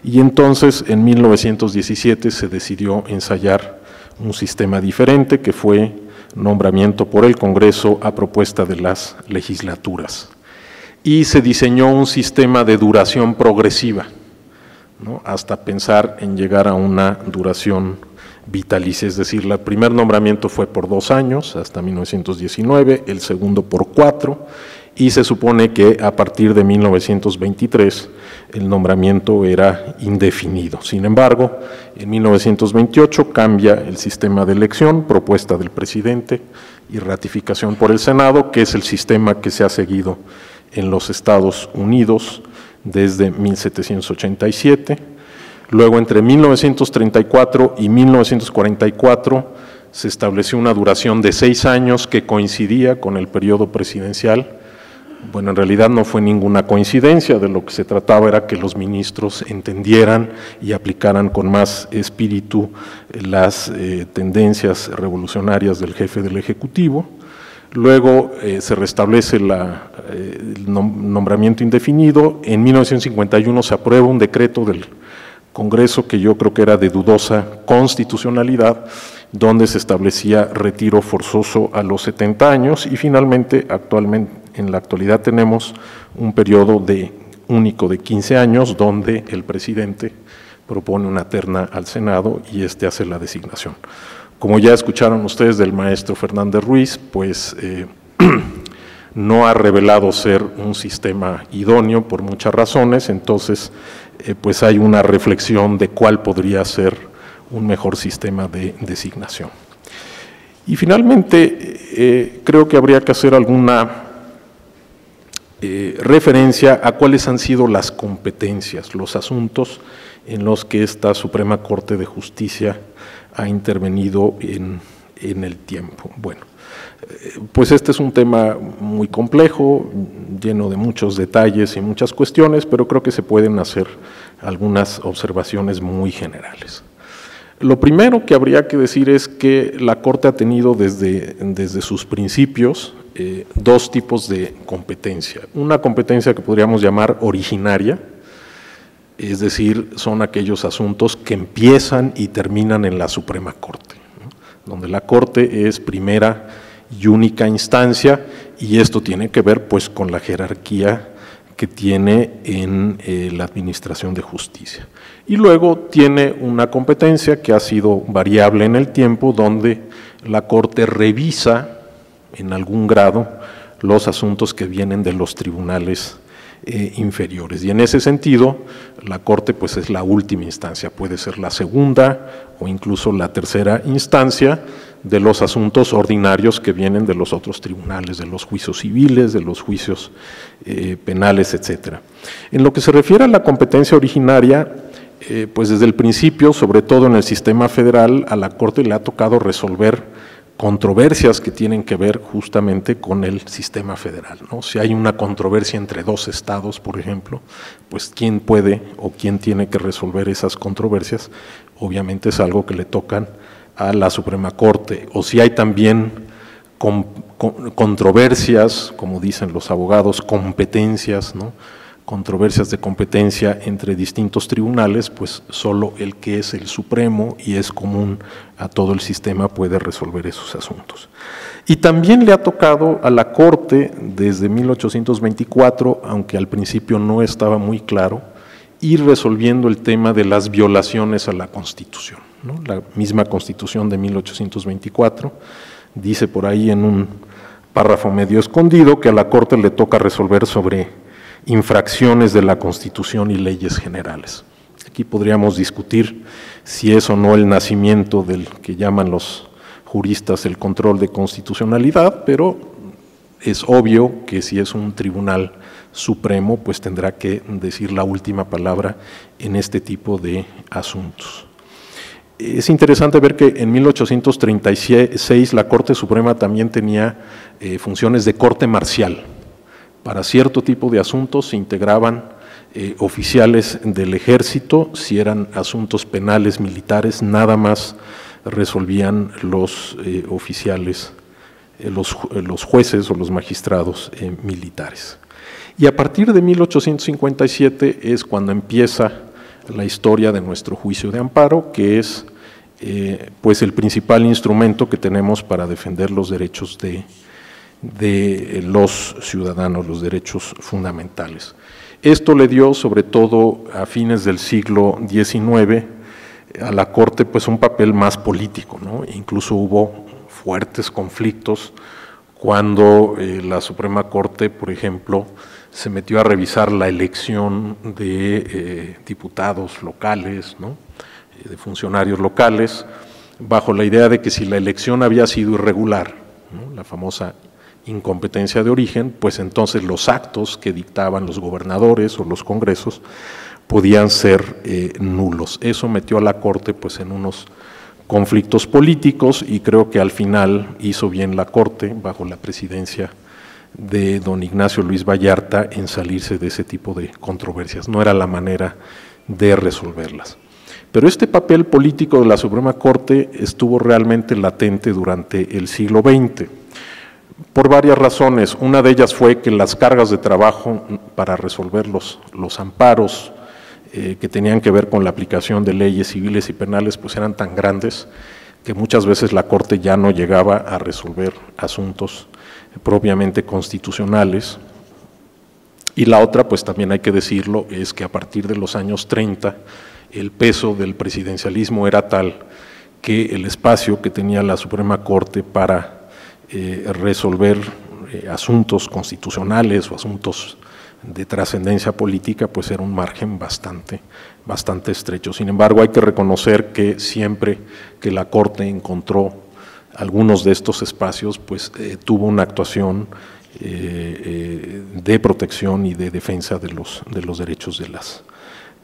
y entonces en 1917 se decidió ensayar un sistema diferente, que fue nombramiento por el Congreso a propuesta de las legislaturas. y se diseñó un sistema de duración progresiva, ¿no?, hasta pensar en llegar a una duración vitalicia, es decir, el primer nombramiento fue por 2 años, hasta 1919, el segundo por 4, y se supone que a partir de 1923 el nombramiento era indefinido. Sin embargo, en 1928 cambia el sistema de elección, propuesta del presidente y ratificación por el Senado, que es el sistema que se ha seguido en los Estados Unidos desde 1787. Luego, entre 1934 y 1944, se estableció una duración de 6 años que coincidía con el periodo presidencial. Bueno, en realidad no fue ninguna coincidencia, de lo que se trataba era que los ministros entendieran y aplicaran con más espíritu las tendencias revolucionarias del jefe del Ejecutivo. Luego se restablece el nombramiento indefinido. En 1951 se aprueba un decreto del Congreso que yo creo que era de dudosa constitucionalidad, donde se establecía retiro forzoso a los 70 años y finalmente en la actualidad tenemos un periodo único de 15 años donde el presidente propone una terna al Senado y hace la designación. Como ya escucharon ustedes del maestro Fernández Ruiz, pues no ha revelado ser un sistema idóneo por muchas razones, entonces pues hay una reflexión de cuál podría ser un mejor sistema de designación. Y finalmente creo que habría que hacer alguna referencia a cuáles han sido las competencias, los asuntos en los que esta Suprema Corte de Justicia ha intervenido en el tiempo. Bueno, pues este es un tema muy complejo, lleno de muchos detalles y muchas cuestiones, pero creo que se pueden hacer algunas observaciones muy generales. Lo primero que habría que decir es que la Corte ha tenido desde sus principios 2 tipos de competencia. Una competencia que podríamos llamar originaria, es decir, son aquellos asuntos que empiezan y terminan en la Suprema Corte, ¿no?, donde la Corte es primera y única instancia, y esto tiene que ver pues con la jerarquía que tiene en la administración de justicia. Y luego tiene una competencia que ha sido variable en el tiempo, donde la Corte revisa en algún grado los asuntos que vienen de los tribunales inferiores. Y en ese sentido, la Corte pues es la última instancia, puede ser la segunda o incluso la tercera instancia de los asuntos ordinarios que vienen de los otros tribunales, de los juicios civiles, de los juicios penales, etcétera. En lo que se refiere a la competencia originaria, pues desde el principio, sobre todo en el sistema federal, a la Corte le ha tocado resolver controversias que tienen que ver justamente con el sistema federal, ¿no? Si hay una controversia entre 2 estados, por ejemplo, pues quién puede o quién tiene que resolver esas controversias, obviamente es algo que le tocan a la Suprema Corte. O si hay también controversias, como dicen los abogados, competencias, ¿no?, controversias de competencia entre distintos tribunales, pues solo el que es el Supremo y es común a todo el sistema puede resolver esos asuntos. Y también le ha tocado a la Corte desde 1824, aunque al principio no estaba muy claro, ir resolviendo el tema de las violaciones a la Constitución, ¿no? La misma Constitución de 1824 dice por ahí en un párrafo medio escondido que a la Corte le toca resolver sobre infracciones de la Constitución y leyes generales. Aquí podríamos discutir si es o no el nacimiento del que llaman los juristas el control de constitucionalidad, pero es obvio que si es un tribunal supremo, pues tendrá que decir la última palabra en este tipo de asuntos. Es interesante ver que en 1836 la Corte Suprema también tenía funciones de corte marcial. Para cierto tipo de asuntos se integraban oficiales del ejército, si eran asuntos penales militares, nada más resolvían los oficiales, los jueces o los magistrados militares. Y a partir de 1857 es cuando empieza la historia de nuestro juicio de amparo, que es pues el principal instrumento que tenemos para defender los derechos de de los ciudadanos, los derechos fundamentales. Esto le dio, sobre todo a fines del siglo XIX, a la Corte pues un papel más político, ¿no? Incluso hubo fuertes conflictos cuando la Suprema Corte, por ejemplo, se metió a revisar la elección de diputados locales, ¿no? De funcionarios locales, bajo la idea de que si la elección había sido irregular, ¿no? La famosa incompetencia de origen, pues entonces los actos que dictaban los gobernadores o los congresos podían ser nulos. Eso metió a la Corte pues en unos conflictos políticos y creo que al final hizo bien la Corte, bajo la presidencia de don Ignacio Luis Vallarta, en salirse de ese tipo de controversias. No era la manera de resolverlas. Pero este papel político de la Suprema Corte estuvo realmente latente durante el siglo XX, por varias razones. Una de ellas fue que las cargas de trabajo para resolver los amparos que tenían que ver con la aplicación de leyes civiles y penales, pues eran tan grandes que muchas veces la Corte ya no llegaba a resolver asuntos propiamente constitucionales. Y la otra, pues también hay que decirlo, es que a partir de los años 30, el peso del presidencialismo era tal que el espacio que tenía la Suprema Corte para resolver asuntos constitucionales o asuntos de trascendencia política, pues era un margen bastante estrecho. Sin embargo, hay que reconocer que siempre que la Corte encontró algunos de estos espacios, pues tuvo una actuación de protección y de defensa de los derechos de las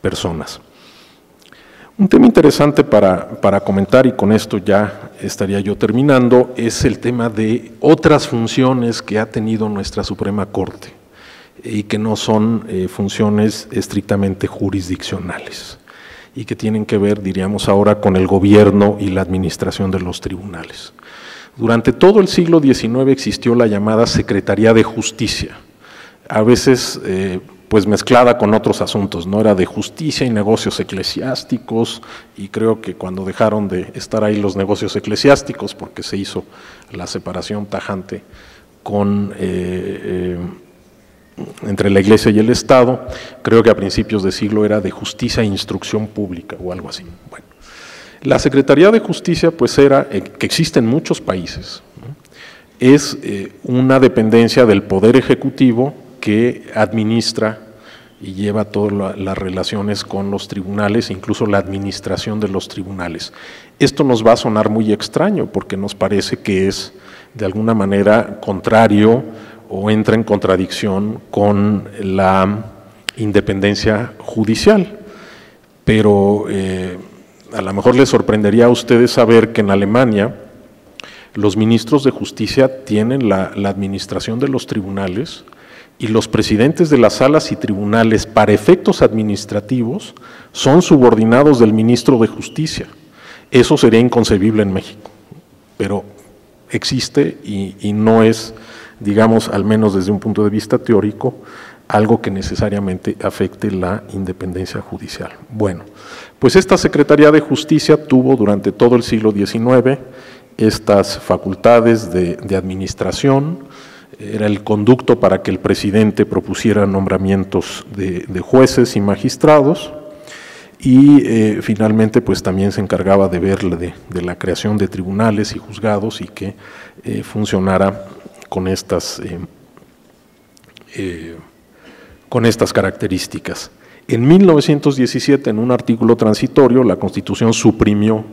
personas. Un tema interesante para comentar, y con esto ya estaría yo terminando, es el tema de otras funciones que ha tenido nuestra Suprema Corte y que no son funciones estrictamente jurisdiccionales y que tienen que ver, diríamos ahora, con el gobierno y la administración de los tribunales. Durante todo el siglo XIX existió la llamada Secretaría de Justicia, a veces pues mezclada con otros asuntos, ¿no? Era de justicia y negocios eclesiásticos, y creo que cuando dejaron de estar ahí los negocios eclesiásticos, porque se hizo la separación tajante entre la Iglesia y el Estado, creo que a principios de siglo era de justicia e instrucción pública o algo así. Bueno, la Secretaría de Justicia pues era, que existe en muchos países, ¿no? Es una dependencia del Poder Ejecutivo que administra y lleva todas las relaciones con los tribunales, incluso la administración de los tribunales. Esto nos va a sonar muy extraño porque nos parece que es de alguna manera contrario o entra en contradicción con la independencia judicial, pero a lo mejor les sorprendería a ustedes saber que en Alemania los ministros de justicia tienen la administración de los tribunales, y los presidentes de las salas y tribunales para efectos administrativos son subordinados del ministro de Justicia. Eso sería inconcebible en México, pero existe y no es, digamos, al menos desde un punto de vista teórico, algo que necesariamente afecte la independencia judicial. Bueno, pues esta Secretaría de Justicia tuvo durante todo el siglo XIX estas facultades de administración. Era el conducto para que el presidente propusiera nombramientos de jueces y magistrados, y finalmente pues también se encargaba de ver de la creación de tribunales y juzgados y que funcionara con estas características. En 1917, en un artículo transitorio, la Constitución suprimió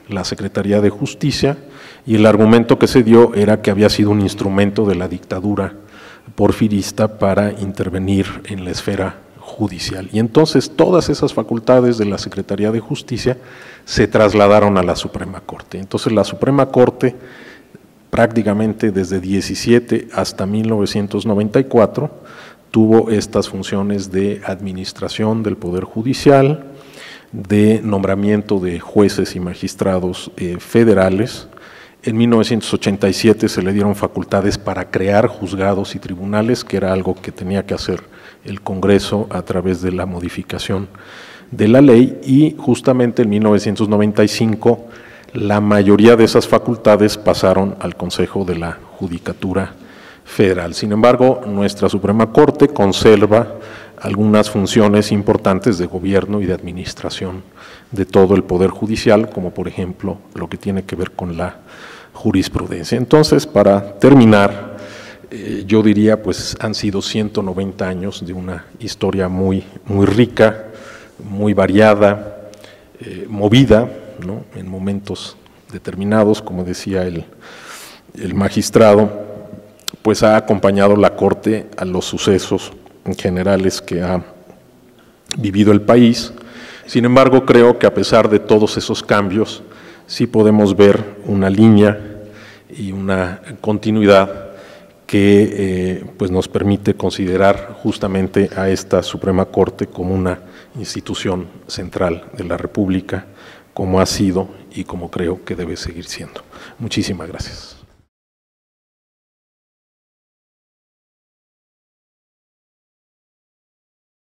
la Secretaría de Justicia, y el argumento que se dio era que había sido un instrumento de la dictadura porfirista para intervenir en la esfera judicial. Y entonces todas esas facultades de la Secretaría de Justicia se trasladaron a la Suprema Corte. Entonces la Suprema Corte prácticamente desde 17 hasta 1994 tuvo estas funciones de administración del Poder Judicial, de nombramiento de jueces y magistrados federales. En 1987 se le dieron facultades para crear juzgados y tribunales, que era algo que tenía que hacer el Congreso a través de la modificación de la ley, y justamente en 1995 la mayoría de esas facultades pasaron al Consejo de la Judicatura federal. Sin embargo, nuestra Suprema Corte conserva algunas funciones importantes de gobierno y de administración de todo el Poder Judicial, como por ejemplo lo que tiene que ver con la jurisprudencia. Entonces, para terminar, yo diría, pues han sido 190 años de una historia muy rica, muy variada, movida, ¿no?, en momentos determinados, como decía el magistrado, pues ha acompañado la Corte a los sucesos generales que ha vivido el país. Sin embargo, creo que a pesar de todos esos cambios, sí podemos ver una línea y una continuidad que pues nos permite considerar justamente a esta Suprema Corte como una institución central de la República, como ha sido y como creo que debe seguir siendo. Muchísimas gracias.